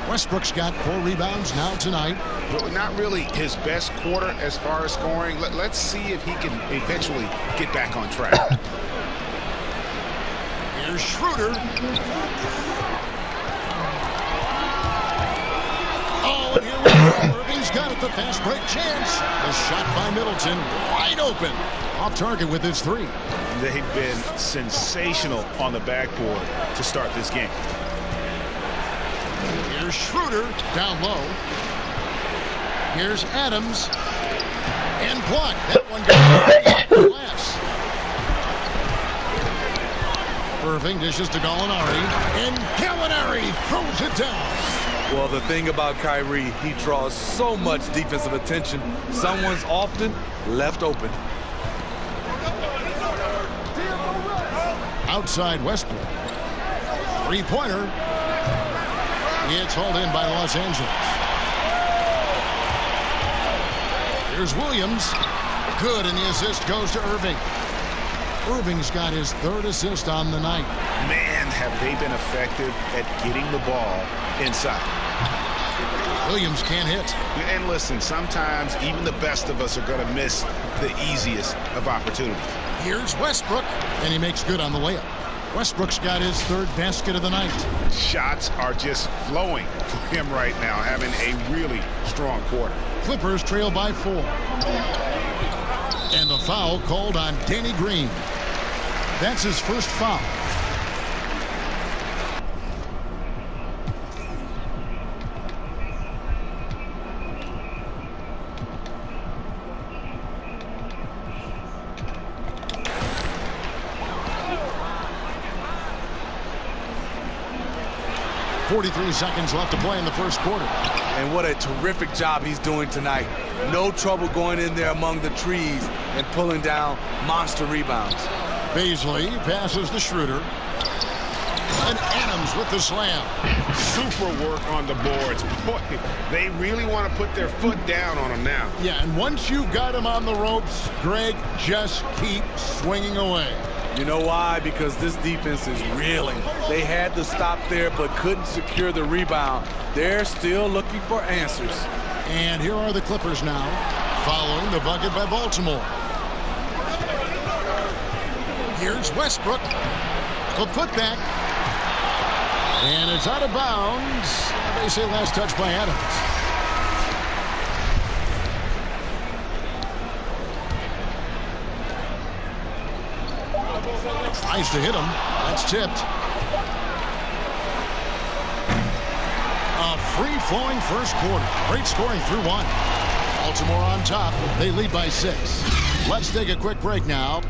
Westbrook's got 4 rebounds now tonight. But not really his best quarter as far as scoring. Let's see if he can eventually get back on track. Here's Schroeder. Oh, and here we go. Irving's got it, the fast break chance. A shot by Middleton, wide open. Off target with his 3. They've been sensational on the backboard to start this game. Here's Schroeder down low. Here's Adams. And blocked. That one goes glass. Irving dishes to Gallinari. And Gallinari throws it down. Well, the thing about Kyrie, he draws so much defensive attention. Someone's often left open. Outside Westbrook. 3-pointer. It's hauled in by Los Angeles. Here's Williams. Good, and the assist goes to Irving. Irving's got his 3rd assist on the night. Man, have they been effective at getting the ball inside. Williams can't hit. And listen, sometimes even the best of us are going to miss the easiest of opportunities. Here's Westbrook, and he makes good on the layup. Westbrook's got his 3rd basket of the night. Shots are just flowing for him right now, having a really strong quarter. Clippers trail by 4. And the foul called on Danny Green. That's his first foul. .43 seconds left to play in the first quarter. And what a terrific job he's doing tonight. No trouble going in there among the trees and pulling down monster rebounds. Beasley passes to Schroeder. And Adams with the slam. Super work on the boards. Boy, they really want to put their foot down on him now. Yeah, and once you got him on the ropes, Greg, just keep swinging away. You know why? Because this defense is reeling. They had to stop there but couldn't secure the rebound. They're still looking for answers. And here are the Clippers now, following the bucket by Baltimore. Here's Westbrook. A putback. And it's out of bounds. They say last touch by Adams. Tries to hit him. That's tipped. A free-flowing first quarter. Great scoring through 1. Baltimore on top. They lead by 6. Let's take a quick break now.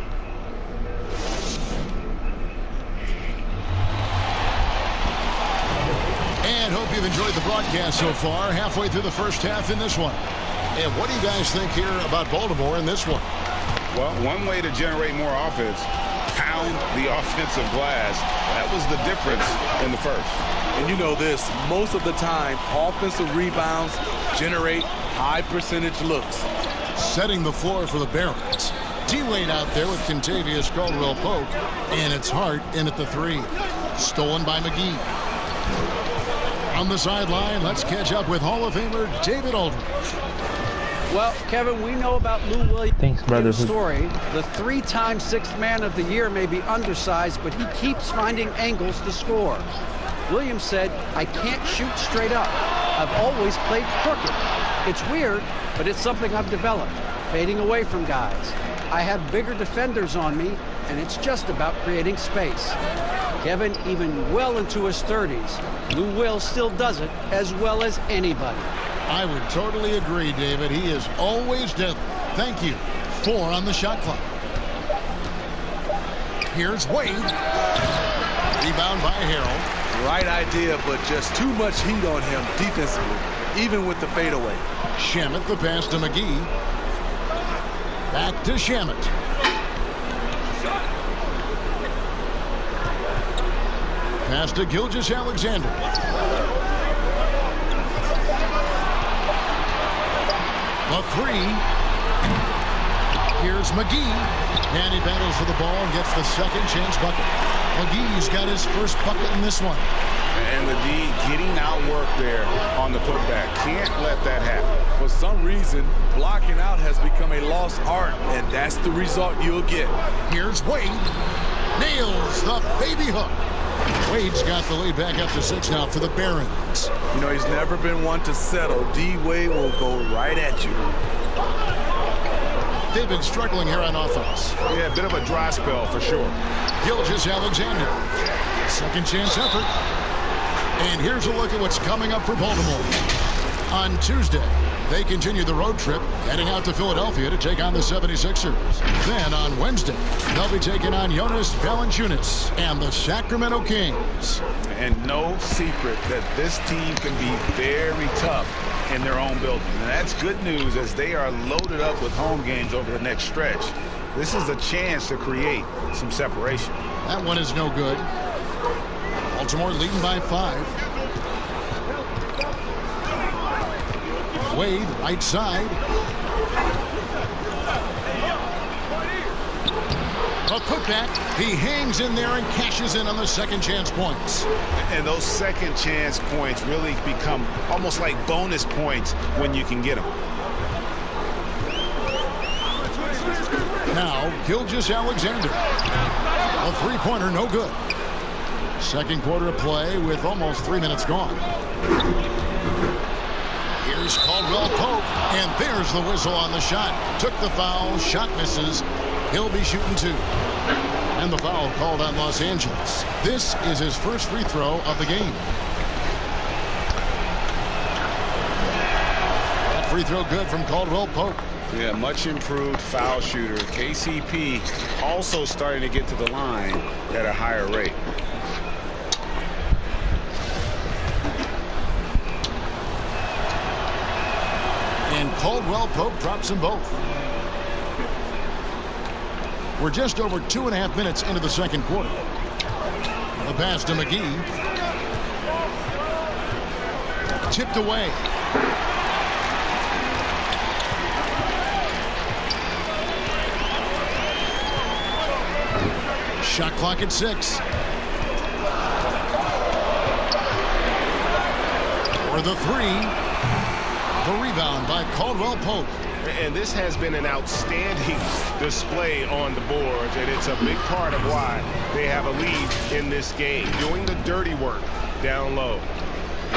And hope you've enjoyed the broadcast so far. Halfway through the first half in this one. And what do you guys think here about Baltimore in this one? Well, one way to generate more offense pound the offensive glass. That was the difference in the first. And you know this, most of the time, offensive rebounds generate high percentage looks. Setting the floor for the Barons. D-Wade out there with Kentavious Caldwell-Pope, and it's Hart in at the 3. Stolen by McGee. On the sideline, let's catch up with Hall of Famer David Aldridge. Well, Kevin, we know about Lou Williams' Thanks, brother. story. The 3-time Sixth Man of the Year may be undersized, but he keeps finding angles to score. Williams said, "I can't shoot straight up. I've always played crooked. It's weird, but it's something I've developed, fading away from guys. I have bigger defenders on me, and it's just about creating space." Kevin, even well into his 30s, Lou Will still does it as well as anybody. I would totally agree, David. He is always deadly. Thank you. 4 on the shot clock. Here's Wade. Rebound by Harrell. Right idea, but just too much heat on him defensively, even with the fadeaway. Shamet the pass to McGee. Back to Shamet. Pass to Gilgeous-Alexander. The 3. Here's McGee. And he battles for the ball and gets the second chance bucket. McGee's got his first bucket in this one. And the D getting out work there on the putback. Can't let that happen. For some reason, blocking out has become a lost art, and that's the result you'll get. Here's Wade. Nails the baby hook. Wade's got the lead back up to 6 now for the Barons. You know, he's never been one to settle. D-Wade will go right at you. They've been struggling here on offense. Yeah, a bit of a dry spell for sure. Gilgeous-Alexander. Second chance effort. And here's a look at what's coming up for Baltimore. On Tuesday, they continue the road trip, heading out to Philadelphia to take on the 76ers. Then on Wednesday, they'll be taking on Jonas Valanciunas and the Sacramento Kings. And no secret that this team can be very tough in their own building. And that's good news as they are loaded up with home games over the next stretch. This is a chance to create some separation. That one is no good. Baltimore leading by 5. Wade, right side. A putback. He hangs in there and cashes in on the second chance points. And those second chance points really become almost like bonus points when you can get them. Now, Gilgeous-Alexander. A three-pointer, no good. Second quarter of play with almost 3 minutes gone. Here's Caldwell-Pope, and there's the whistle on the shot. Took the foul, shot misses. He'll be shooting 2. And the foul called on Los Angeles. This is his first free throw of the game. That free throw good from Caldwell-Pope. Yeah, much improved foul shooter. KCP also starting to get to the line at a higher rate. And Caldwell-Pope drops them both. We're just over 2.5 minutes into the second quarter. The pass to McGee. Tipped away. Shot clock at 6. For the 3. The rebound by Caldwell-Pope. And this has been an outstanding display on the boards, and it's a big part of why they have a lead in this game, doing the dirty work down low.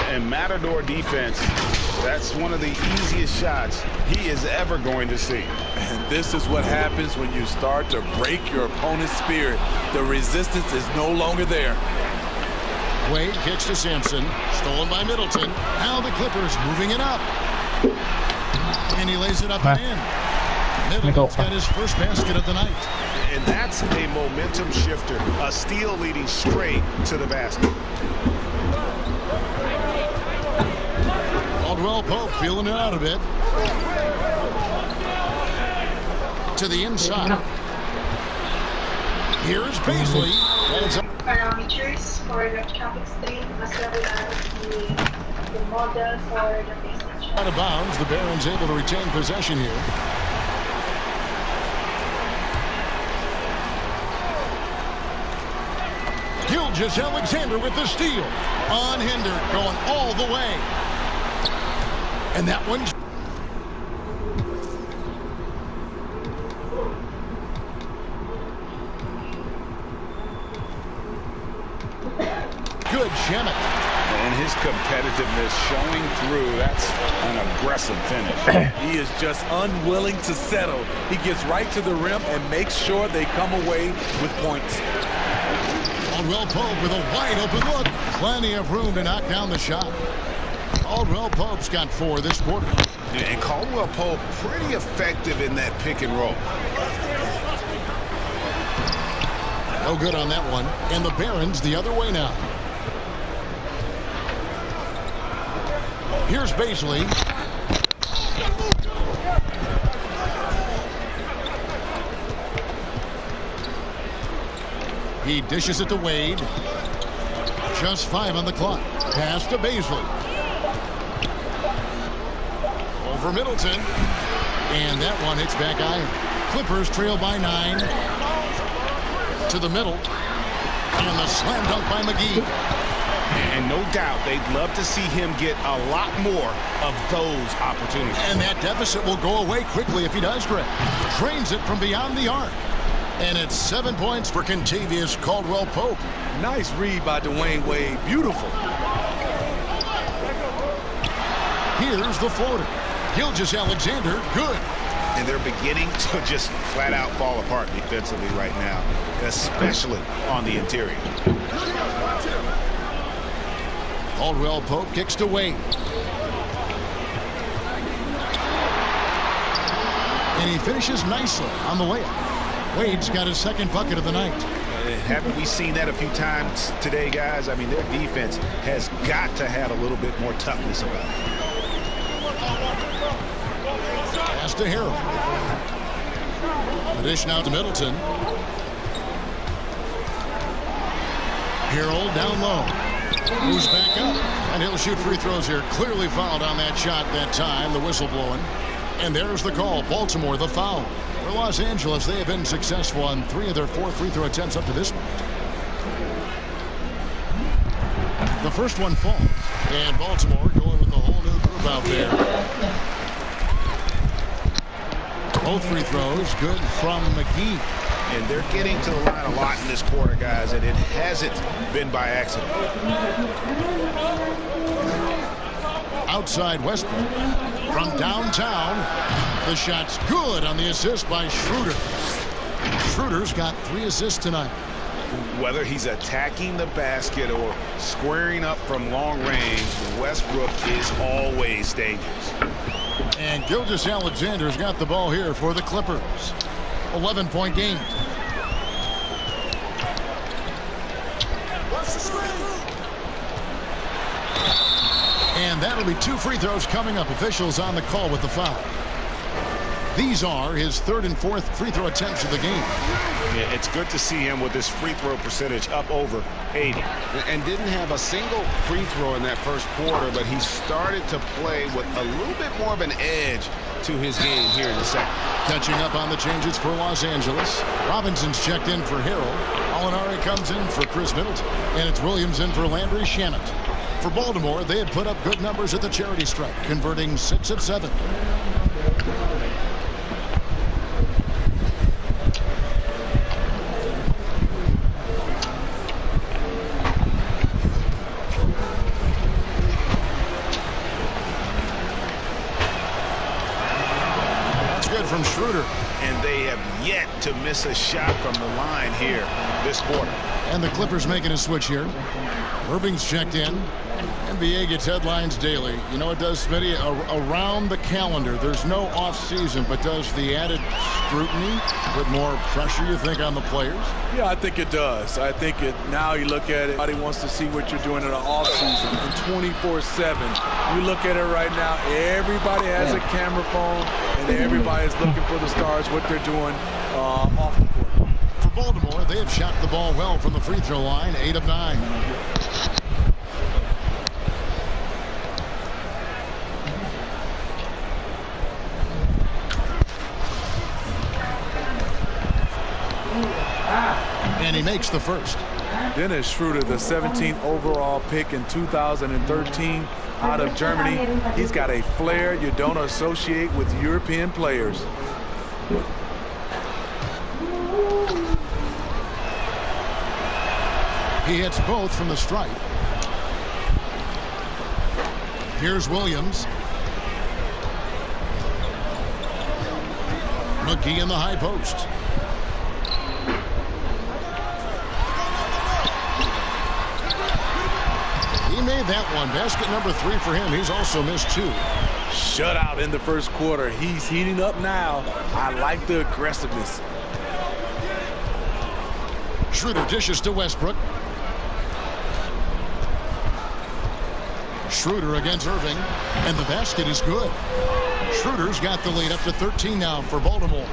And Matador defense, that's one of the easiest shots he is ever going to see. And this is what happens when you start to break your opponent's spirit. The resistance is no longer there. Wade kicks to Sampson. Stolen by Middleton. Now the Clippers moving it up. And he lays it up and in. Middleton's got his first basket of the night. And that's a momentum shifter. A steal leading straight to the basket. Caldwell-Pope feeling it out a bit. To the inside. Here's Paisley. And it's parameters for the traffic state as well as the model for the message. out of bounds. The Barons able to retain possession here. Gilgeous-Alexander with the steal. Unhindered, going all the way. And that one's good. Shemet. And his competitiveness showing through. That's an aggressive finish. He is just unwilling to settle. He gets right to the rim and makes sure they come away with points. Caldwell Pope with a wide open look. Plenty of room to knock down the shot. Caldwell Pope's got 4 this quarter. And Caldwell Pope pretty effective in that pick and roll. No good on that one. And the Barons the other way now. Here's Paisley. He dishes it to Wade. Just 5 on the clock. Pass to Paisley. Over Middleton. And that one hits back iron. Clippers trail by 9. To the middle. And the slam dunk by McGee. And no doubt they'd love to see him get a lot more of those opportunities. And that deficit will go away quickly if he does, Greg. Drains it from beyond the arc. And it's 7 points for Kentavious Caldwell-Pope. Nice read by Dwayne Wade. Beautiful. Here's the floater. Gilgeous-Alexander, good. And they're beginning to just flat out fall apart defensively right now, especially on the interior. Caldwell-Pope kicks to Wade. And he finishes nicely on the layup. Wade's got his 2nd bucket of the night. Haven't we seen that a few times today, guys? I mean, their defense has got to have a little bit more toughness about it. Pass to Harrell. The dish now to Middleton. Harrell down low. Moves back up. And he'll shoot free throws here. Clearly fouled on that shot that time. The whistle blowing. And there's the call. Baltimore the foul. For Los Angeles, they have been successful on 3 of their 4 free throw attempts up to this point. The first one falls. And Baltimore going with a whole new group out there. Both free throws good from McGee. And they're getting to the line a lot in this quarter, guys, and it hasn't been by accident. Outside Westbrook. From downtown, the shot's good on the assist by Schroeder. Schroeder's got 3 assists tonight. Whether he's attacking the basket or squaring up from long range, Westbrook is always dangerous. And Gilgeous-Alexander's got the ball here for the Clippers. 11-point game. And that'll be 2 free throws coming up. Officials on the call with the foul. These are his 3rd and 4th free throw attempts of the game. Yeah, it's good to see him with his free throw percentage up over 80. And didn't have a single free throw in that first quarter, but he started to play with a little bit more of an edge to his game here in the second. Catching up on the changes for Los Angeles. Robinson's checked in for Harrell. Molinari comes in for Chris Middleton. And it's Williams in for Landry Shamet. For Baltimore, they had put up good numbers at the charity stripe, converting 6 of 7. That's good from Schroeder. And they have yet to miss a shot from the line here this quarter. And the Clippers making a switch here. Irving's checked in. NBA gets headlines daily. You know it does, Smitty, around the calendar. There's no off season, but does the added scrutiny put more pressure, you think, on the players? Yeah, I think it does. I think it, now you look at it, everybody wants to see what you're doing in the off season and 24/7. You look at it right now, everybody has a camera phone and everybody is looking for the stars, what they're doing off the court. For Baltimore, they have shot the ball well from the free throw line, 8 of 9. And he makes the first. Dennis Schroeder, the 17th overall pick in 2013 out of Germany. He's got a flair you don't associate with European players. He hits both from the stripe. Here's Williams. McGee in the high post. He made that one. Basket number 3 for him. He's also missed 2. Shutout in the first quarter. He's heating up now. I like the aggressiveness. Schroeder dishes to Westbrook. Schroeder against Irving, and the basket is good. Schroeder's got the lead up to 13 now for Baltimore.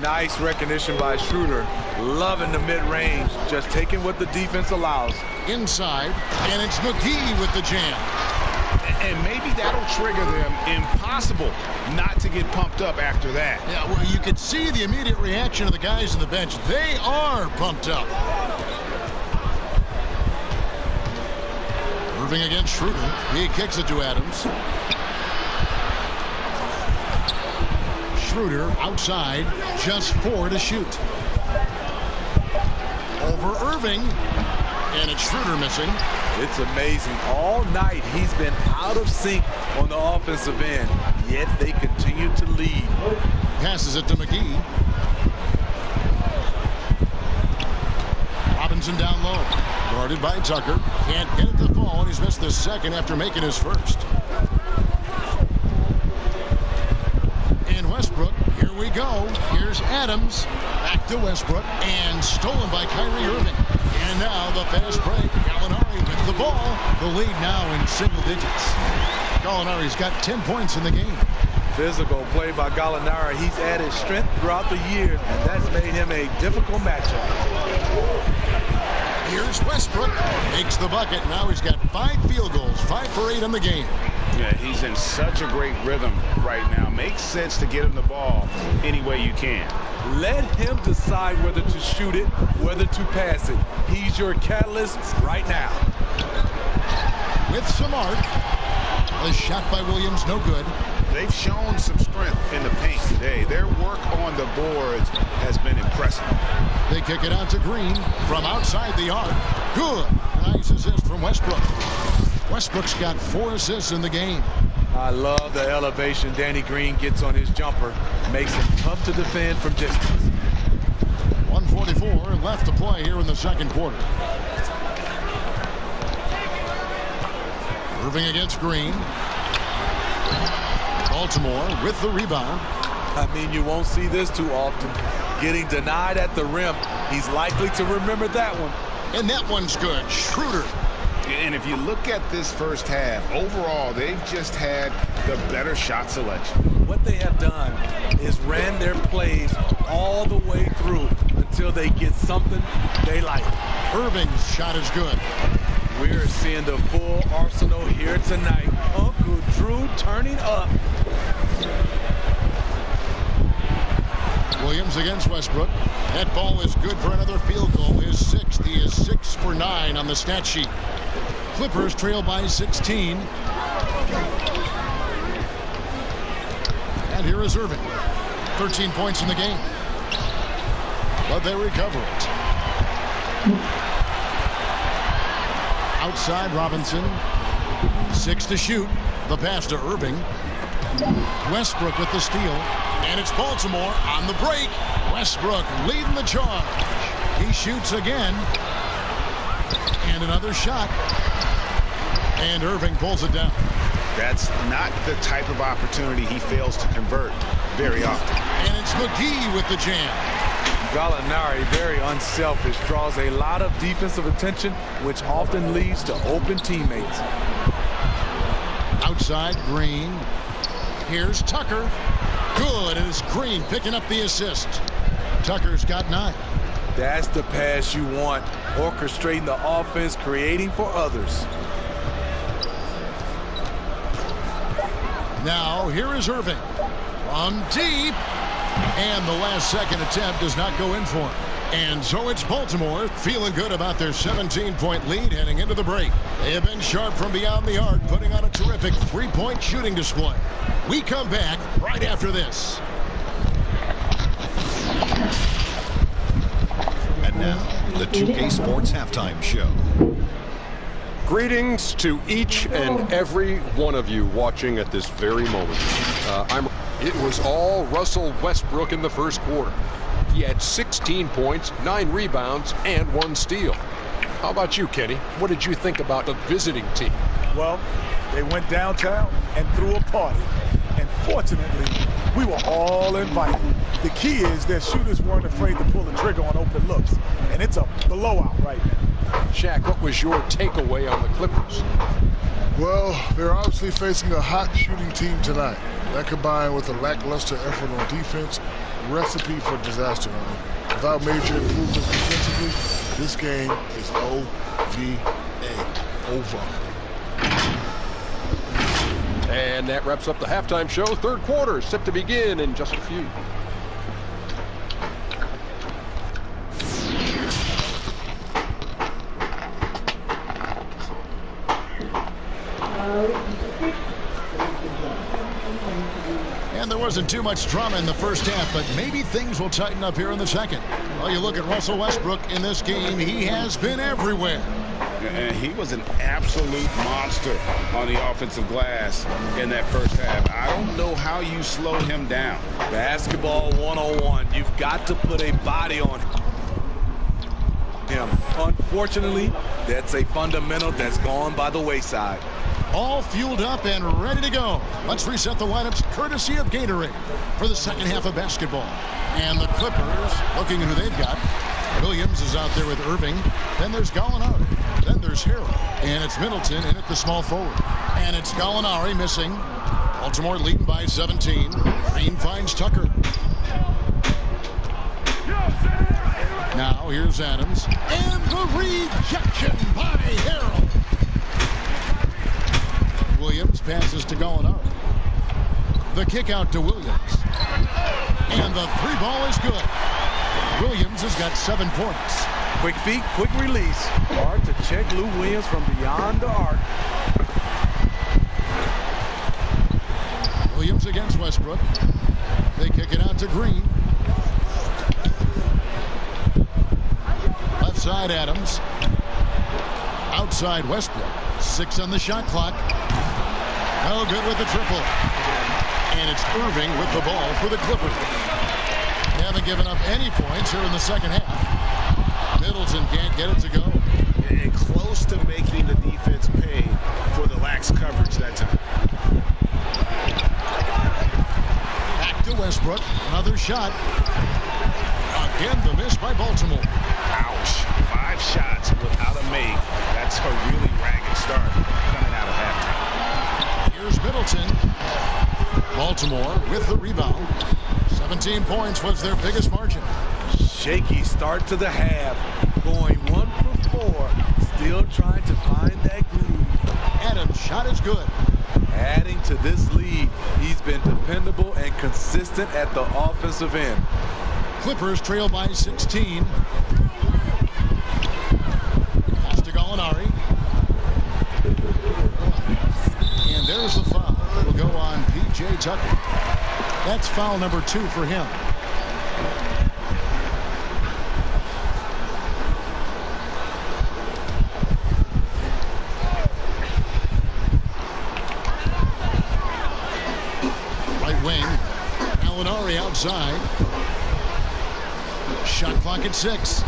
Nice recognition by Schroeder. Loving the mid-range, just taking what the defense allows. Inside, and it's McGee with the jam. And maybe that'll trigger them. Impossible not to get pumped up after that. Yeah, well, you could see the immediate reaction of the guys on the bench. They are pumped up. Irving against Schroeder. He kicks it to Adams. Schroeder outside, just 4 to shoot. Over Irving, and it's Schroeder missing. It's amazing. All night he's been out of sync on the offensive end, yet they continue to lead. Passes it to McGee. Robinson down low. Guarded by Tucker. Can't get it to fall, and he's missed the second after making his first. And Westbrook, here we go. Here's Adams. Back to Westbrook, and stolen by Kyrie Irving. And now the fast break. Gallinari with the ball. The lead now in single digits. Gallinari's got 10 points in the game. Physical play by Gallinari. He's added strength throughout the years, and that's made him a difficult matchup. Here's Westbrook. Makes the bucket. Now he's got 5 field goals. 5 for 8 in the game. Yeah, he's in such a great rhythm right now. Makes sense to get him the ball any way you can. Let him decide whether to shoot it, whether to pass it. He's your catalyst right now. With some arc. The shot by Williams, no good. They've shown some strength in the paint today. Their work on the boards has been impressive. They kick it out to Green from outside the arc. Good. Nice assist from Westbrook. Westbrook's got 4 assists in the game. I love the elevation Danny Green gets on his jumper. Makes him tough to defend from distance. 1:44 left to play here in the second quarter. Irving against Green. Baltimore with the rebound. I mean, you won't see this too often. Getting denied at the rim. He's likely to remember that one. And that one's good. Schroeder. And if you look at this first half, overall, they've just had the better shot selection. What they have done is ran their plays all the way through until they get something they like. Irving's shot is good. We're seeing the full arsenal here tonight. Uncle Drew turning up. Williams against Westbrook. That ball is good for another field goal. His 6th. He is 6 for 9 on the stat sheet. Clippers trail by 16. And here is Irving. 13 points in the game. But they recover it. Outside Robinson. 6 to shoot. The pass to Irving. Westbrook with the steal. And it's Baltimore on the break. Westbrook leading the charge. He shoots again. And another shot. And Irving pulls it down. That's not the type of opportunity he fails to convert very often. And it's McGee with the jam. Gallinari, very unselfish, draws a lot of defensive attention, which often leads to open teammates. Outside Green. Here's Tucker. Good, and it's Green picking up the assist. Tucker's got 9. That's the pass you want. Orchestrating the offense, creating for others. Now, here is Irving. From deep. And the last second attempt does not go in for him. And so it's Baltimore feeling good about their 17-point lead heading into the break. They have been sharp from beyond the arc, putting on a terrific three-point shooting display. We come back right after this. And now, the 2K Sports Halftime Show. Greetings to each and every one of you watching at this very moment. It was all Russell Westbrook in the first quarter. He had 16 points, 9 rebounds, and 1 steal. How about you, Kenny? What did you think about the visiting team? Well, they went downtown and threw a party. And fortunately, we were all invited. The key is their shooters weren't afraid to pull the trigger on open looks. And it's a blowout right now. Shaq, what was your takeaway on the Clippers? Well, they're obviously facing a hot shooting team tonight. That combined with a lackluster effort on defense, recipe for disaster. Without major improvements defensively, this game is over. And that wraps up the halftime show. Third quarter set to begin in just a few. And there wasn't too much drama in the first half, but maybe things will tighten up here in the second. Well, you look at Russell Westbrook in this game, he has been everywhere. And he was an absolute monster on the offensive glass in that first half. I don't know how you slow him down. Basketball 101. You've got to put a body on him. Unfortunately, that's a fundamental that's gone by the wayside. All fueled up and ready to go. Let's reset the lineups courtesy of Gatorade for the second half of basketball. And the Clippers looking at who they've got. Williams is out there with Irving. Then there's Gallinari. Then there's Harrell. And it's Middleton in at the small forward. And it's Gallinari missing. Baltimore leading by 17. Green finds Tucker. Now here's Adams. And the rejection by Harrell. Williams passes to Gallinari. The kick out to Williams. And the three ball is good. Williams has got 7 points. Quick feet, quick release. Hard to check Lou Williams from beyond the arc. Williams against Westbrook. They kick it out to Green. Left side Adams. Outside Westbrook. 6 on the shot clock. No good with the triple. And it's Irving with the ball for the Clippers. They haven't given up any points here in the second half. Middleton can't get it to go. And close to making the defense pay for the lax coverage that time. Back to Westbrook. Another shot. Again, the miss by Baltimore. Ouch. 5 shots without a make. That's a really ragged start coming out of halftime. Here's Middleton. Baltimore with the rebound. 17 points was their biggest margin. Shaky start to the half. Going 1 for 4. Still trying to find that groove. Adams' shot is good. Adding to this lead, he's been dependable and consistent at the offensive end. Clippers trail by 16. Pass to Gallinari. And there's the foul. Will go on P.J. Tucker. That's foul number 2 for him. Right wing. Gallinari outside. Shot clock at 6.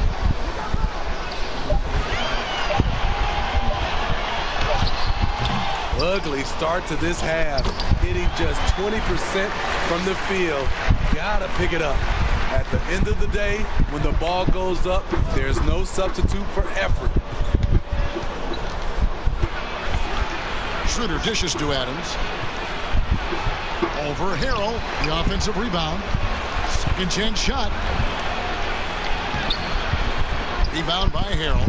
Ugly start to this half. Hitting just 20% from the field. Gotta pick it up. At the end of the day, when the ball goes up, there's no substitute for effort. Schroeder dishes to Adams. Over Harrell. The offensive rebound. Second chance shot. Rebound by Harrell.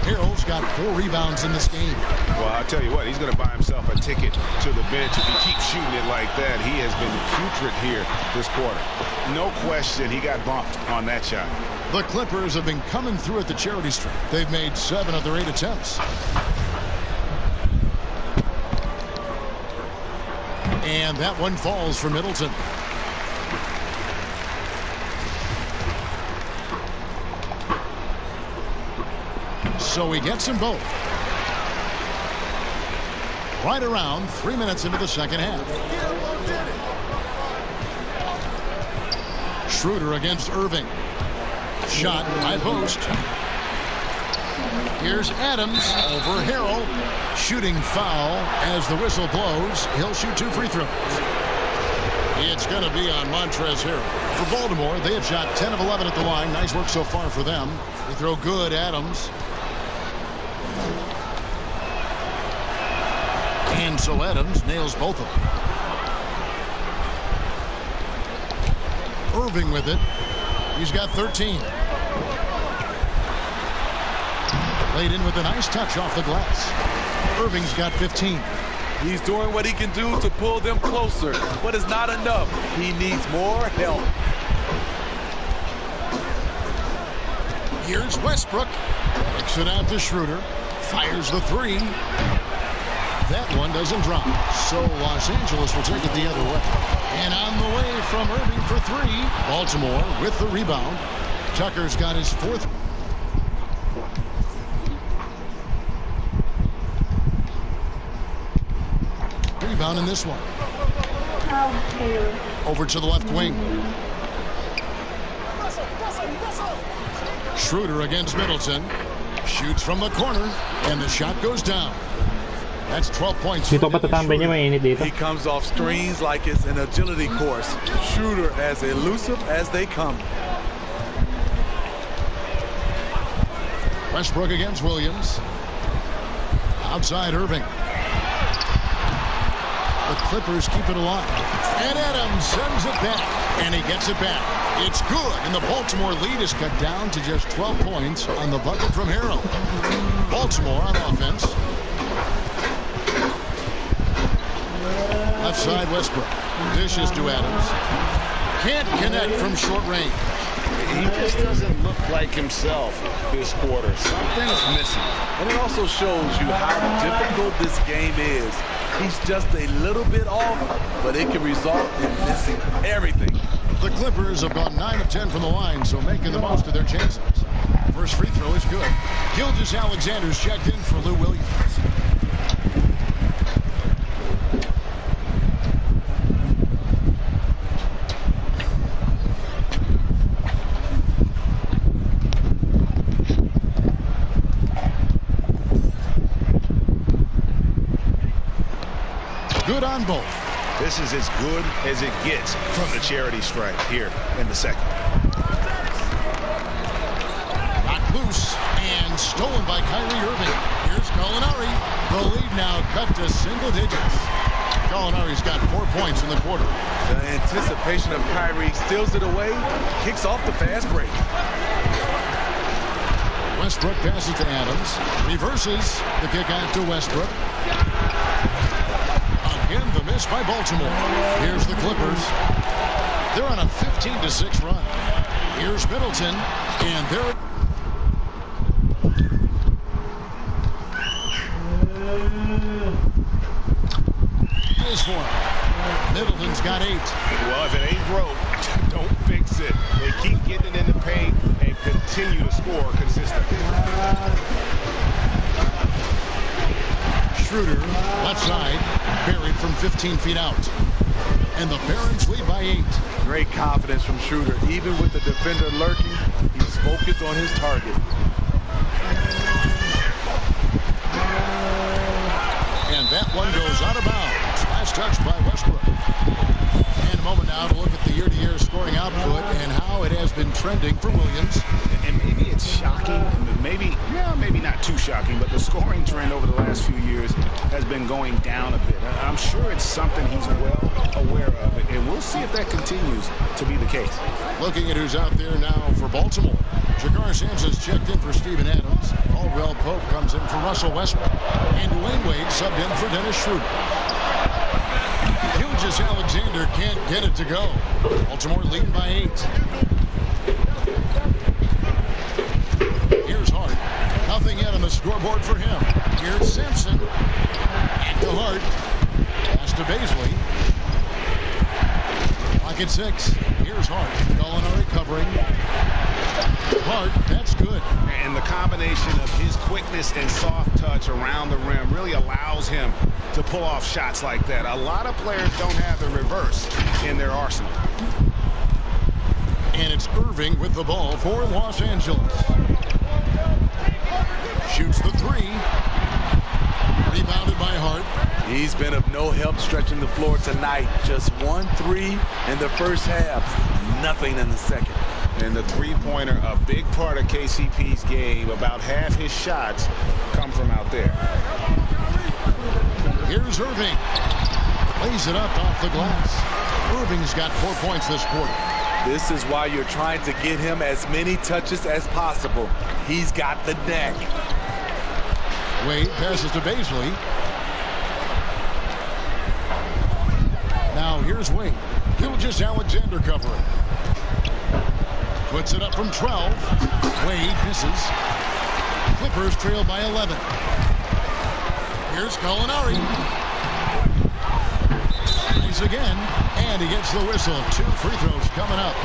Harrell's got 4 rebounds in this game. Well, I'll tell you what, he's going to buy himself a ticket to the bench if he keeps shooting it like that. He has been putrid here this quarter. No question he got bumped on that shot. The Clippers have been coming through at the charity stripe. They've made 7 of their 8 attempts. And that one falls for Middleton. So he gets them both. Right around 3 minutes into the second half. Schroeder against Irving. Shot high post. Here's Adams over Harrell. Shooting foul as the whistle blows. He'll shoot 2 free throws. It's going to be on Montrezl Harrell. For Baltimore, they have shot 10 of 11 at the line. Nice work so far for them. They throw good, Adams. And so Adams nails both of them. Irving with it. He's got 13. Laid in with a nice touch off the glass. Irving's got 15. He's doing what he can do to pull them closer, but it's not enough. He needs more help. Here's Westbrook. Kicks it out to Schroeder. Fires the 3. That one doesn't drop. So Los Angeles will take it the other way. And on the way from Irving for 3. Baltimore with the rebound. Tucker's got his 4th. Rebound in this one. Over to the left wing. Schroeder against Middleton. Shoots from the corner. And the shot goes down. That's 12 points. Dito pa tatambay niya, mainit dito. He comes off screens like it's an agility course. Schroeder as elusive as they come. Westbrook against Williams. Outside Irving. The Clippers keep it alive. And Adams sends it back. And he gets it back. It's good. And the Baltimore lead is cut down to just 12 points on the bucket from Harrell. Baltimore on offense. Left side Westbrook. Dishes to Adams. Can't connect from short range. He just doesn't look like himself this quarter. Something's missing. And it also shows you how difficult this game is. He's just a little bit off, but it can result in missing everything. The Clippers have gone 9 of 10 from the line, so making the most of their chances. First free throw is good. Gilgeous-Alexander's checked in for Lou Williams. Good on both. This is as good as it gets from the charity stripe here in the second. Knocked loose and stolen by Kyrie Irving. Here's Gallinari. The lead now cut to single digits. Gallinari's got 4 points in the quarter. The anticipation of Kyrie steals it away, kicks off the fast break. Westbrook passes to Adams. Reverses the kick out to Westbrook. Again, the miss by Baltimore. Here's the Clippers. They're on a 15-6 run. Here's Middleton, and they're... Is for him. Middleton's got 8. Well, if it ain't broke, don't fix it. They keep getting it in the paint and continue to score consistently. Schroeder, left side, buried from 15 feet out. And the Barons lead by 8. Great confidence from Schroeder. Even with the defender lurking, he's focused on his target. And that one goes out of bounds. Last touch by Westbrook. And a moment now to look at the year-to-year scoring output and how it has been trending for Williams. And maybe it's shocking, maybe not too shocking, but the scoring trend over the last few years has been going down a bit. I'm sure it's something he's well aware of, and we'll see if that continues to be the case. Looking at who's out there now for Baltimore. Jakar Sampson's checked in for Steven Adams. Caldwell Pope comes in for Russell Westbrook. And Dwayne Wade subbed in for Dennis Schroeder. Gilgeous Alexander can't get it to go. Baltimore leading by 8. Here's Hart. Nothing yet on the scoreboard for him. Here's Sampson. Back to Hart. Pass to Baisley. Clock at 6. Here's Hart. Gallinari covering. Hart, that's good. And the combination of his quickness and soft touch around the rim really allows him to pull off shots like that. A lot of players don't have the reverse in their arsenal. And it's Irving with the ball for Los Angeles. Shoots the 3. Rebounded by Hart. He's been of no help stretching the floor tonight. Just 1 3 in the first half. Nothing in the second. And the three-pointer, a big part of KCP's game. About half his shots come from out there. Here's Irving. Lays it up off the glass. Irving's got 4 points this quarter. This is why you're trying to get him as many touches as possible. He's got the neck. Wade passes to Baisley. Now here's Wade. Gilgeous Alexander covering. Puts it up from 12. Wade misses. Clippers trail by 11. Here's Gallinari. Plays again, and he gets the whistle. 2 free throws coming up.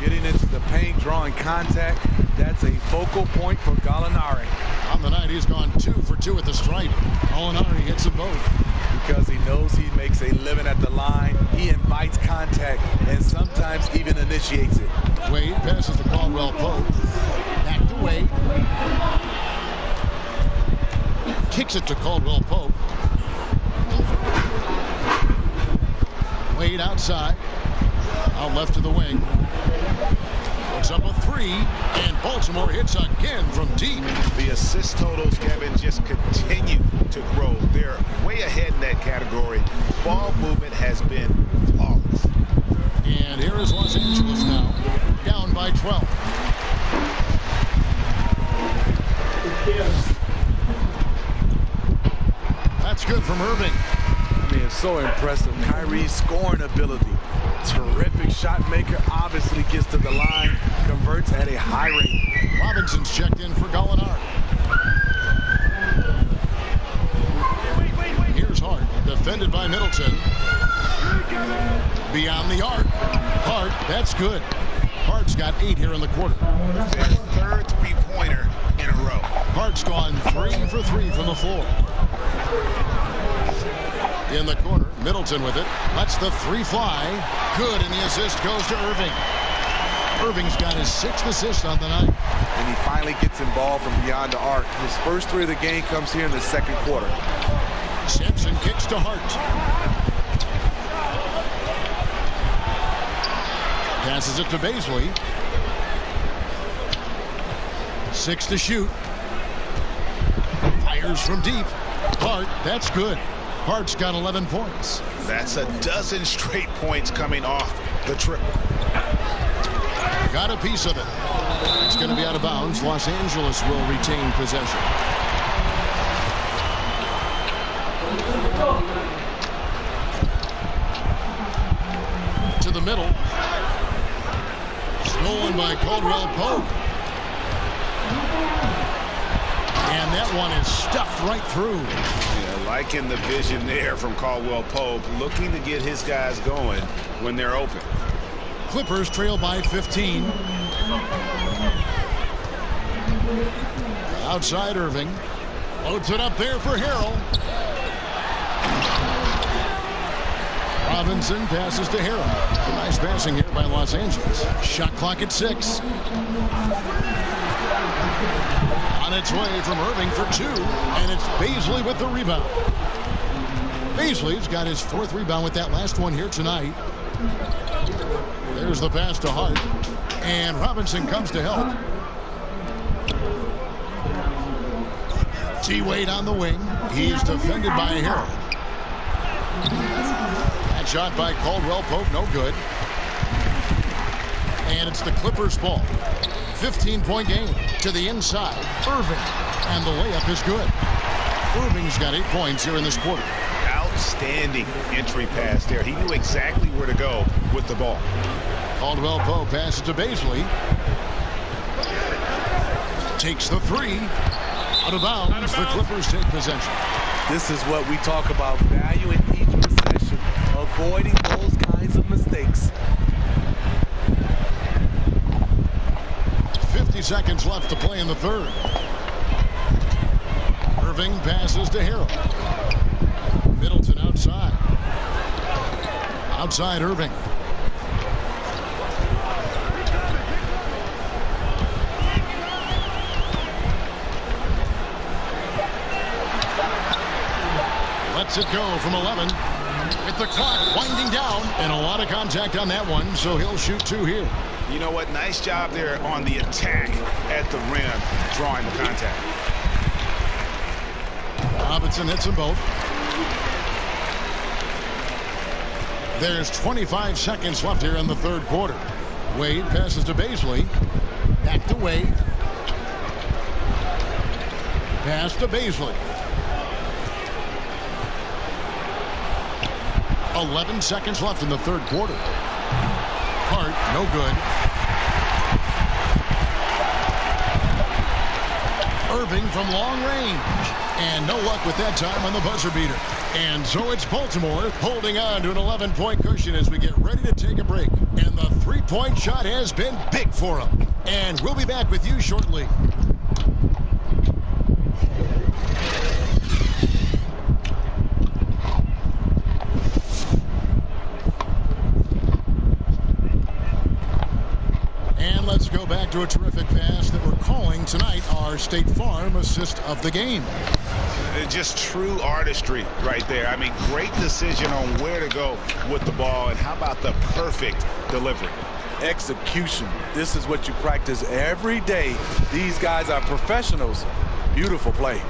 Getting into the paint, drawing contact. That's a focal point for Gallinari. On the night, he's gone 2 for 2 at the stripe. Gallinari hits them both. Because he knows he makes a living at the line. He invites contact and sometimes even initiates it. Wade passes to Caldwell Pope. Back to Wade. Kicks it to Caldwell Pope. Wade outside. Out left to the wing. Puts up a 3, and Baltimore hits again from deep. The assist totals, Kevin, just continue to grow. They're way ahead in that category. Ball movement has been flawless. And here is Los Angeles now, down by 12. That's good from Irving. I mean, it's so impressive. Kyrie's scoring ability. Terrific shot maker. Obviously gets to the line. Converts at a high rate. Robinson's checked in for Gallinari. Here's Hart. Defended by Middleton. Beyond the arc. Hart, that's good. Hart's got 8 here in the quarter. His third three-pointer in a row. Hart's gone 3 for 3 from the floor. In the corner, Middleton with it. Lets the 3 fly. Good, and the assist goes to Irving. Irving's got his 6th assist on the night. And he finally gets involved from beyond the arc. His first 3 of the game comes here in the second quarter. Sampson kicks to Hart. Passes it to Baisley. 6 to shoot. Fires from deep. Hart, that's good. Hart's got 11 points. That's a dozen straight points coming off the triple. Got a piece of it. It's going to be out of bounds. Los Angeles will retain possession. To the middle. Stolen by Caldwell Pope. And that one is stuffed right through. Yeah, liking the vision there from Caldwell Pope, looking to get his guys going when they're open. Clippers trail by 15. Outside Irving. Loads it up there for Harrell. Robinson passes to Harrell. Nice passing here by Los Angeles. Shot clock at 6. On its way from Irving for 2, and it's Baisley with the rebound. Baisley's got his 4th rebound with that last one here tonight. There's the pass to Hart, and Robinson comes to help. T-Wade on the wing. He's defended by Harrell. That shot by Caldwell Pope, no good. And it's the Clippers' ball. 15-point game. To the inside, Irving. And the layup is good. Irving's got 8 points here in this quarter. Outstanding entry pass there. He knew exactly where to go with the ball. Caldwell Pope passes to Baisley. Takes the three. Out of bounds. The Clippers take possession. This is what we talk about, valuing each possession, avoiding those kinds of mistakes. 50 seconds left to play in the third. Irving passes to Harrell. Middleton outside. Outside Irving. Lets it go from 11. With the clock winding down. And a lot of contact on that one, so he'll shoot 2 here. You know what? Nice job there on the attack at the rim, drawing the contact. Robinson hits them both. There's 25 seconds left here in the third quarter. Wade passes to Baisley. Back to Wade. Pass to Baisley. 11 seconds left in the third quarter. Hart, no good. Irving from long range. And no luck with that time on the buzzer beater. And so it's Baltimore holding on to an 11-point cushion as we get ready to take a break. And the three-point shot has been big for them. And we'll be back with you shortly. And let's go back to a terrific pass that we're calling tonight our State Farm assist of the game. Just true artistry right there. I mean, great decision on where to go with the ball, and how about the perfect delivery? Execution. This is what you practice every day. These guys are professionals. Beautiful play.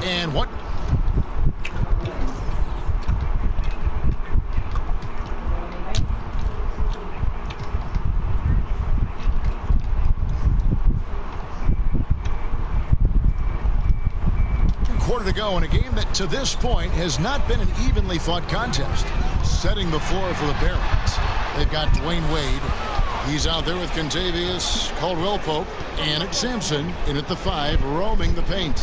And what? Quarter to go in a game that to this point has not been an evenly fought contest. Setting the floor for the Barons. They've got Dwayne Wade. He's out there with Contavious Caldwell Pope and at Sampson in at the 5, roaming the paint.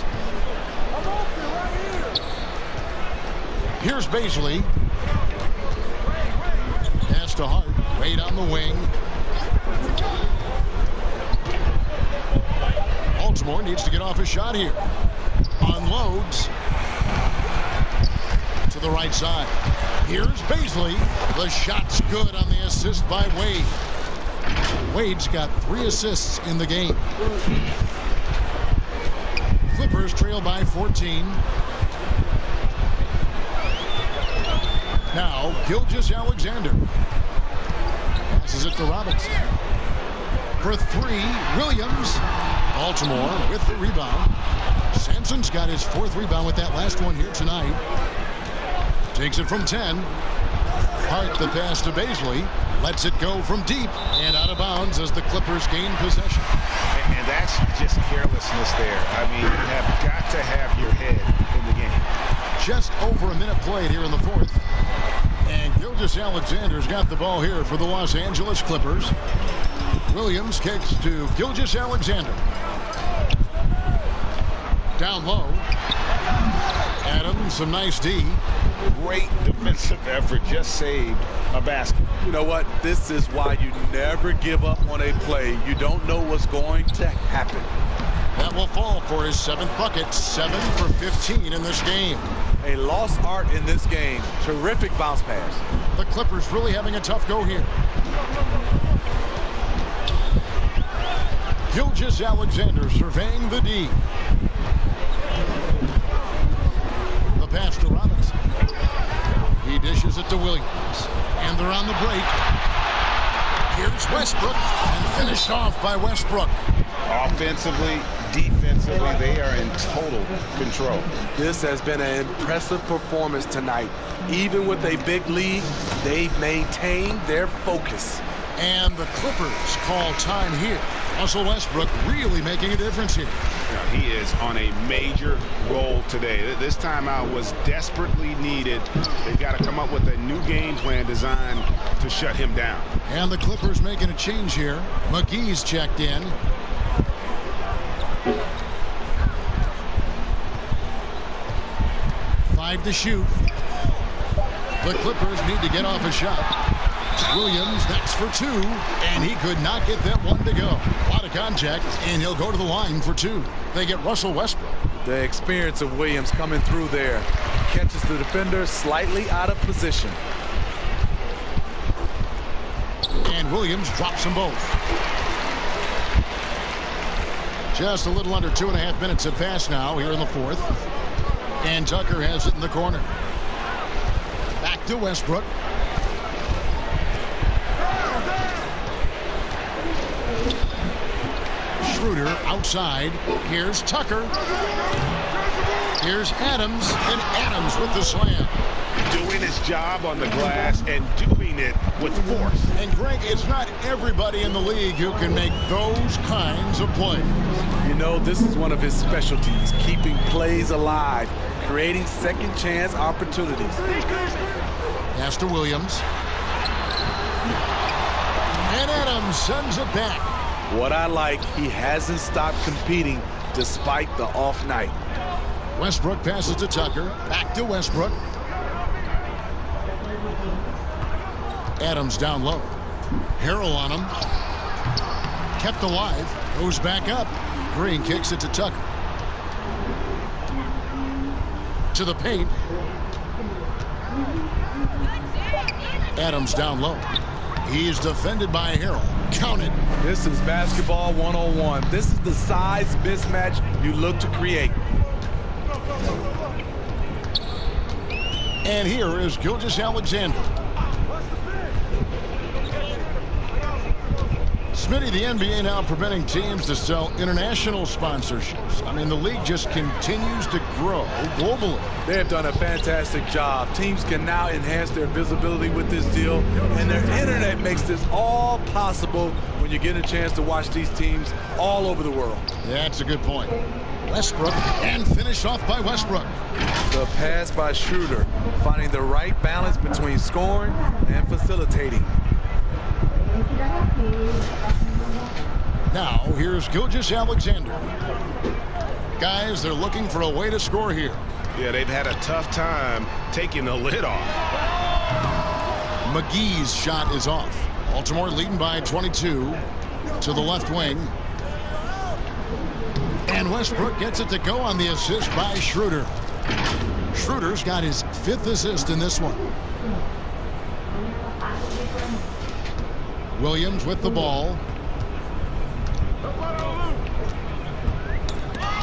Here's Baisley. Pass to Hart. Wade on the wing. Baltimore needs to get off a shot here. Unloads to the right side. Here's Baisley. The shot's good on the assist by Wade. Wade's got 3 assists in the game. Clippers trail by 14. Now Gilgeous-Alexander passes it to Robinson. For 3, Williams. Baltimore with the rebound. Sampson's got his 4th rebound with that last one here tonight. Takes it from 10. Hart the pass to Baisley. Lets it go from deep and out of bounds as the Clippers gain possession. And that's just carelessness there. I mean, you have got to have your head in the game. Just over a minute played here in the 4th. And Gilgeous-Alexander's got the ball here for the Los Angeles Clippers. Williams kicks to Gilgeous-Alexander. Down low. Adams, some nice D. Great defensive effort, just saved a basket. You know what? This is why you never give up on a play. You don't know what's going to happen. That will fall for his 7th bucket. 7 for 15 in this game. A lost art in this game. Terrific bounce pass. The Clippers really having a tough go here. Gilgeous-Alexander surveying the D. The pass to Robinson. He dishes it to Williams. And they're on the break. Here's Westbrook. And finished off by Westbrook. Offensively, defensively, they are in total control. This has been an impressive performance tonight. Even with a big lead, they've maintained their focus. And the Clippers call time here. Russell Westbrook really making a difference here. He is on a major roll today. This timeout was desperately needed. They've got to come up with a new game plan designed to shut him down. And the Clippers making a change here. McGee's checked in. Five to shoot. The Clippers need to get off a shot. Williams next for two, and he could not get that one to go. A lot of contact, and he'll go to the line for two. They get Russell Westbrook. The experience of Williams coming through there. Catches the defender slightly out of position. And Williams drops them both. Just a little under 2.5 minutes have passed now here in the fourth. And Tucker has it in the corner. Back to Westbrook. Schroeder outside. Here's Tucker. Here's Adams, and Adams with the slam. Doing his job on the glass and doing it with force. And Greg, it's not everybody in the league who can make those kinds of plays. You know, this is one of his specialties, keeping plays alive, creating second chance opportunities. Pass to Williams. And Adams sends it back. What I like, he hasn't stopped competing despite the off night. Westbrook passes to Tucker. Back to Westbrook. Adams down low. Harrell on him. Kept alive. Goes back up. Green kicks it to Tucker. To the paint. Adams down low. He's defended by Harrell. Counted. This is basketball 101. This is the size mismatch you look to create. And here is Gilgeous-Alexander. Smitty, the NBA now preventing teams to sell international sponsorships. I mean, the league just continues to grow globally. They have done a fantastic job. Teams can now enhance their visibility with this deal, and their internet makes this all possible when you get a chance to watch these teams all over the world. That's a good point. Westbrook, and finish off by Westbrook. The pass by Schroeder, finding the right balance between scoring and facilitating. Now, here's Gilgeous-Alexander. Guys, they're looking for a way to score here. Yeah, they've had a tough time taking the lid off. McGee's shot is off. Baltimore leading by 22 to the left wing. And Westbrook gets it to go on the assist by Schroeder. Schroeder's got his 5th assist in this one. Williams with the ball.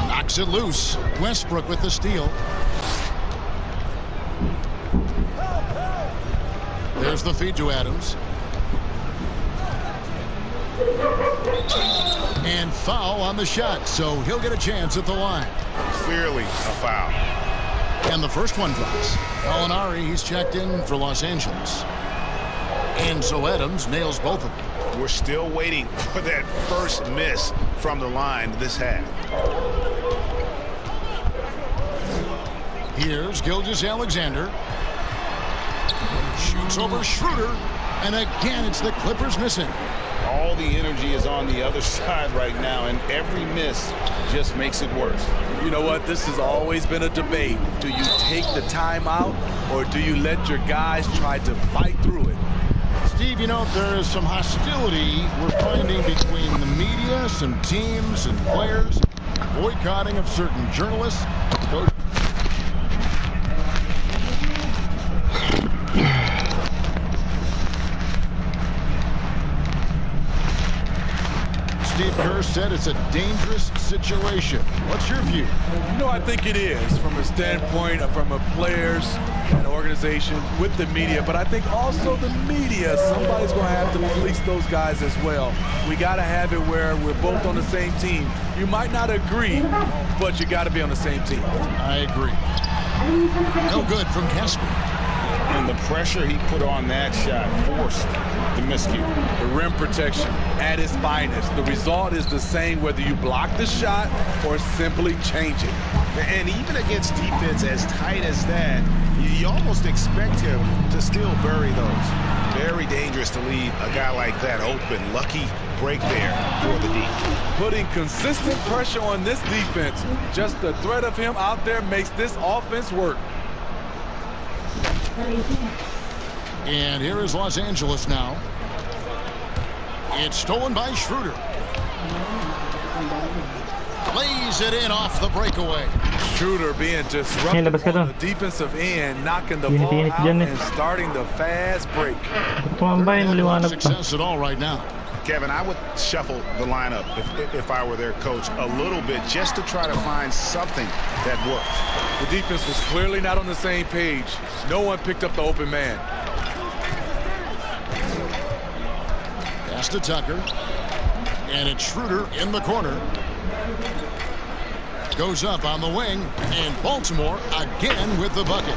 Knocks it loose. Westbrook with the steal. There's the feed to Adams. And foul on the shot, so he'll get a chance at the line. Clearly a foul. And the first one drops. Gallinari, he's checked in for Los Angeles. And so Adams nails both of them. We're still waiting for that first miss from the line this half. Here's Gilgeous-Alexander. Shoots over Schroeder. And again, it's the Clippers missing. All the energy is on the other side right now, and every miss just makes it worse. You know what? This has always been a debate. Do you take the timeout, or do you let your guys try to fight through it? Steve, you know, there is some hostility we're finding between the media, some teams and players, boycotting of certain journalists. Steve Kerr said it's a dangerous situation. What's your view? You know, I think it is from a standpoint of from a players and organization with the media, but I think also the media, somebody's going to have to police those guys as well. We got to have it where we're both on the same team. You might not agree, but you got to be on the same team. I agree. No good from Casper. And the pressure he put on that shot forced the miscue. The rim protection at its finest. The result is the same whether you block the shot or simply change it. And even against defense as tight as that, you almost expect him to still bury those. Very dangerous to leave a guy like that open. Lucky break there for the D. Putting consistent pressure on this defense. Just the threat of him out there makes this offense work. And here is Los Angeles now. It's stolen by Schroeder. Lays it in off the breakaway. Schroeder being disruptive on the defensive end, knocking the ball out and starting the fast break. Success at all right now. Kevin, I would shuffle the lineup if I were their coach a little bit just to try to find something that works. The defense was clearly not on the same page. No one picked up the open man. Pass to Tucker. And it's Schroeder in the corner. Goes up on the wing. And Baltimore again with the bucket.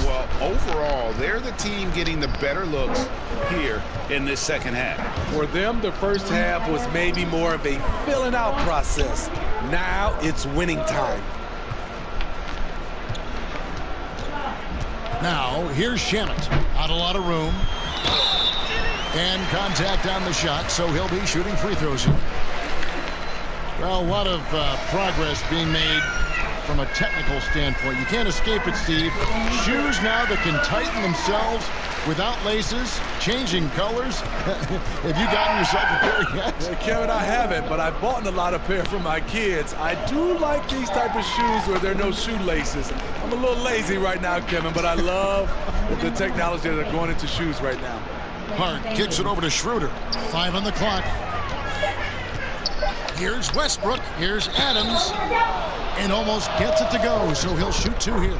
Well, overall, they're the team getting the better looks here in this second half. For them, the first half was maybe more of a filling out process. Now it's winning time. Now, here's Shamet. Not a lot of room. And contact on the shot, so he'll be shooting free throws here. Well, a lot of progress being made from a technical standpoint. You can't escape it, Steve. Shoes now that can tighten themselves without laces, changing colors. Have you gotten yourself a pair yet? Well, Kevin, I haven't, but I bought a lot of pair for my kids. I do like these type of shoes where there are no shoelaces. I'm a little lazy right now, Kevin, but I love the technology that are going into shoes right now. Hart kicks it over to Schroeder. 5 on the clock. Here's Westbrook. Here's Adams. And almost gets it to go, so he'll shoot 2 here.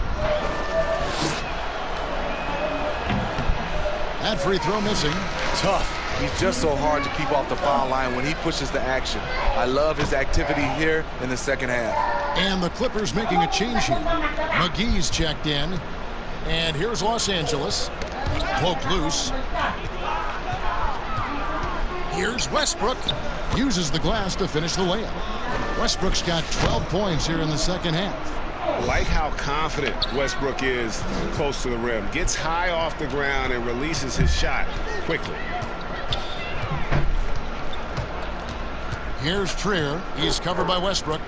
That free throw missing. Tough. He's just so hard to keep off the foul line when he pushes the action. I love his activity here in the second half. And the Clippers making a change here. McGee's checked in. And here's Los Angeles. Poked loose. Here's Westbrook. Uses the glass to finish the layup. Westbrook's got 12 points here in the second half. Like how confident Westbrook is close to the rim. Gets high off the ground and releases his shot quickly. Here's Trier. He's covered by Westbrook.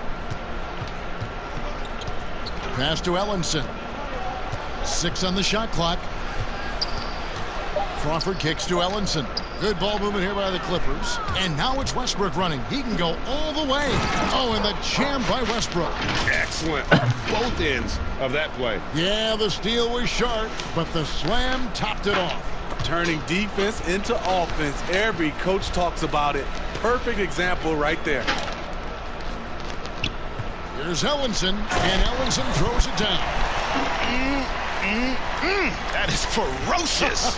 Pass to Ellenson. 6 on the shot clock. Crawford kicks to Ellenson. Good ball movement here by the Clippers. And now it's Westbrook running. He can go all the way. Oh, and the jam by Westbrook. Excellent. Both ends of that play. Yeah, the steal was sharp, but the slam topped it off. Turning defense into offense. Every coach talks about it. Perfect example right there. Here's Ellenson, and Ellenson throws it down. That is ferocious.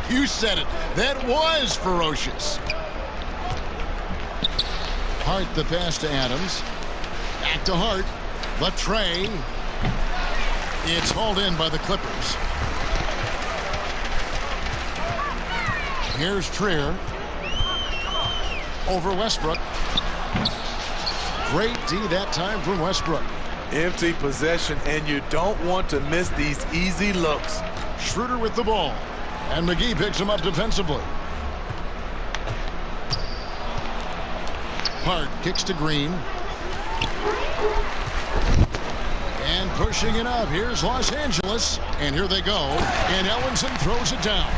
You said it. That was ferocious. Hart the pass to Adams. Back to Hart. The tray. It's hauled in by the Clippers. Here's Trier. Over Westbrook. Great D that time from Westbrook. Empty possession, and you don't want to miss these easy looks. Schroeder with the ball. And McGee picks him up defensively. Hart kicks to Green. And pushing it up. Here's Los Angeles. And here they go. And Ellenson throws it down.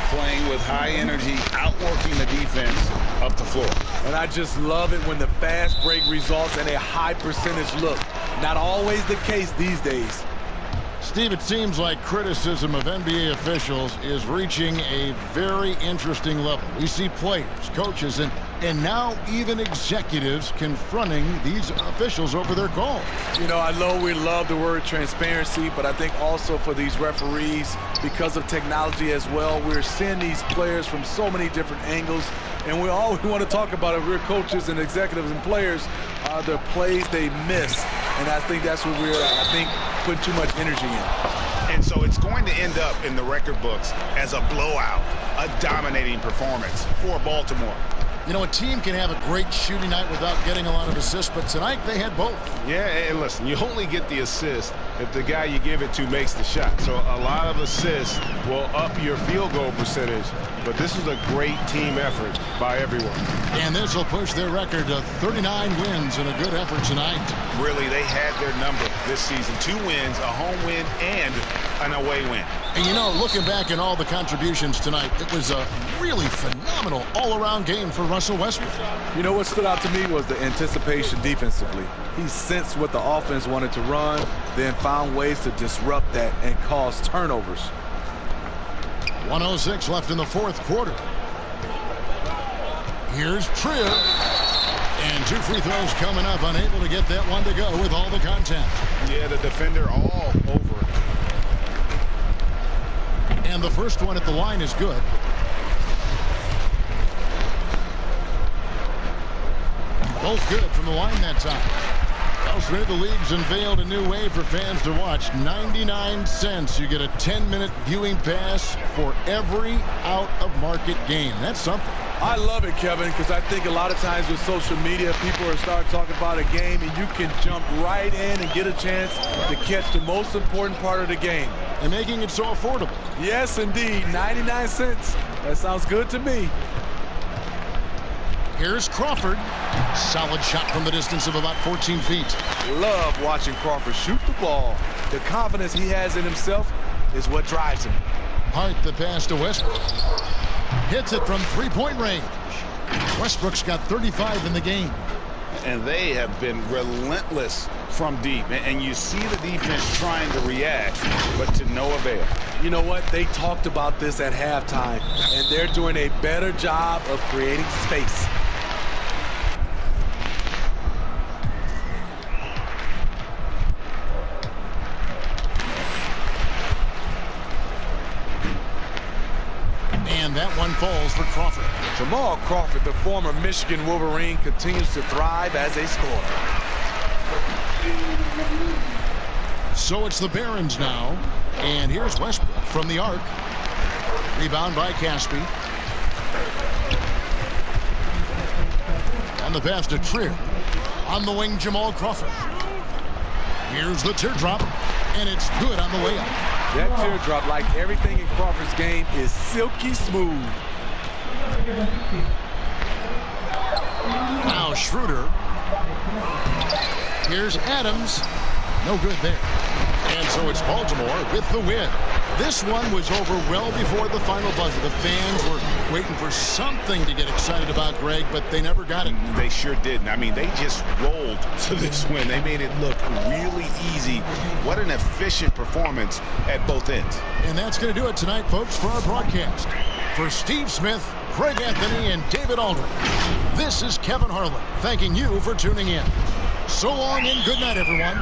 Playing with high energy, outworking the defense up the floor. And I just love it when the fast break results in a high percentage look. Not always the case these days. Steve, it seems like criticism of NBA officials is reaching a very interesting level. We see players, coaches, and now even executives confronting these officials over their calls. You know, I know we love the word transparency, but I think also for these referees, because of technology as well, we're seeing these players from so many different angles. And we all want to talk about it, we're coaches and executives and players, are the plays they miss. And I think that's what we're, putting too much energy in. And so it's it's going to end up in the record books as a blowout, a dominating performance for Baltimore. You know, a team can have a great shooting night without getting a lot of assists, but tonight they had both. Yeah, and listen, you only get the assist if the guy you give it to makes the shot. So a lot of assists will up your field goal percentage, but this is a great team effort by everyone. And this will push their record to 39 wins and a good effort tonight. Really, they had their number this season. 2 wins, a home win, and an away win. And, you know, looking back at all the contributions tonight, it was a really phenomenal all-around game for Russell Westbrook. You know what stood out to me was the anticipation defensively. He sensed what the offense wanted to run, then found ways to disrupt that and cause turnovers. 1:06 left in the fourth quarter. Here's Trier. And 2 free throws coming up, unable to get that one to go with all the contact. Yeah, the defender all over it. And the first one at the line is good. Both good from the line that time. Elsewhere, the league's unveiled a new way for fans to watch. 99 cents. You get a 10-minute viewing pass for every out-of-market game. That's something. I love it, Kevin, because I think a lot of times with social media, people are starting talking about a game, and you can jump right in and get a chance to catch the most important part of the game. And making it so affordable. Yes, indeed. 99 cents. That sounds good to me. Here's Crawford. Solid shot from the distance of about 14 feet. Love watching Crawford shoot the ball. The confidence he has in himself is what drives him. Hart the pass to Westbrook. Hits it from three-point range. Westbrook's got 35 in the game. And they have been relentless from deep. And you see the defense trying to react, but to no avail. You know what? They talked about this at halftime, and they're doing a better job of creating space. And that one falls for Crawford. Jamal Crawford, the former Michigan Wolverine, continues to thrive as a scorer. So it's the Barons now. And here's Westbrook from the arc. Rebound by Caspi. On the pass to Trier. On the wing, Jamal Crawford. Here's the teardrop. And it's good on the layup. That teardrop, like everything in Crawford's game, is silky smooth. Now Schroeder. Here's Adams. No good there. And so it's Baltimore with the win. This one was over well before the final buzzer. The fans were waiting for something to get excited about, Greg, but they never got it. They sure didn't. I mean, they just rolled to this win. They made it look really easy. What an efficient performance at both ends. And that's going to do it tonight, folks, for our broadcast. For Steve Smith, Greg Anthony, and David Aldridge, this is Kevin Harlan thanking you for tuning in. So long and good night, everyone.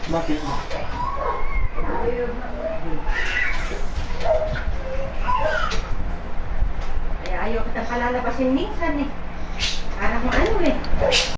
Bakit? Ayaw kita palalabasin minsan eh. Parang ano eh.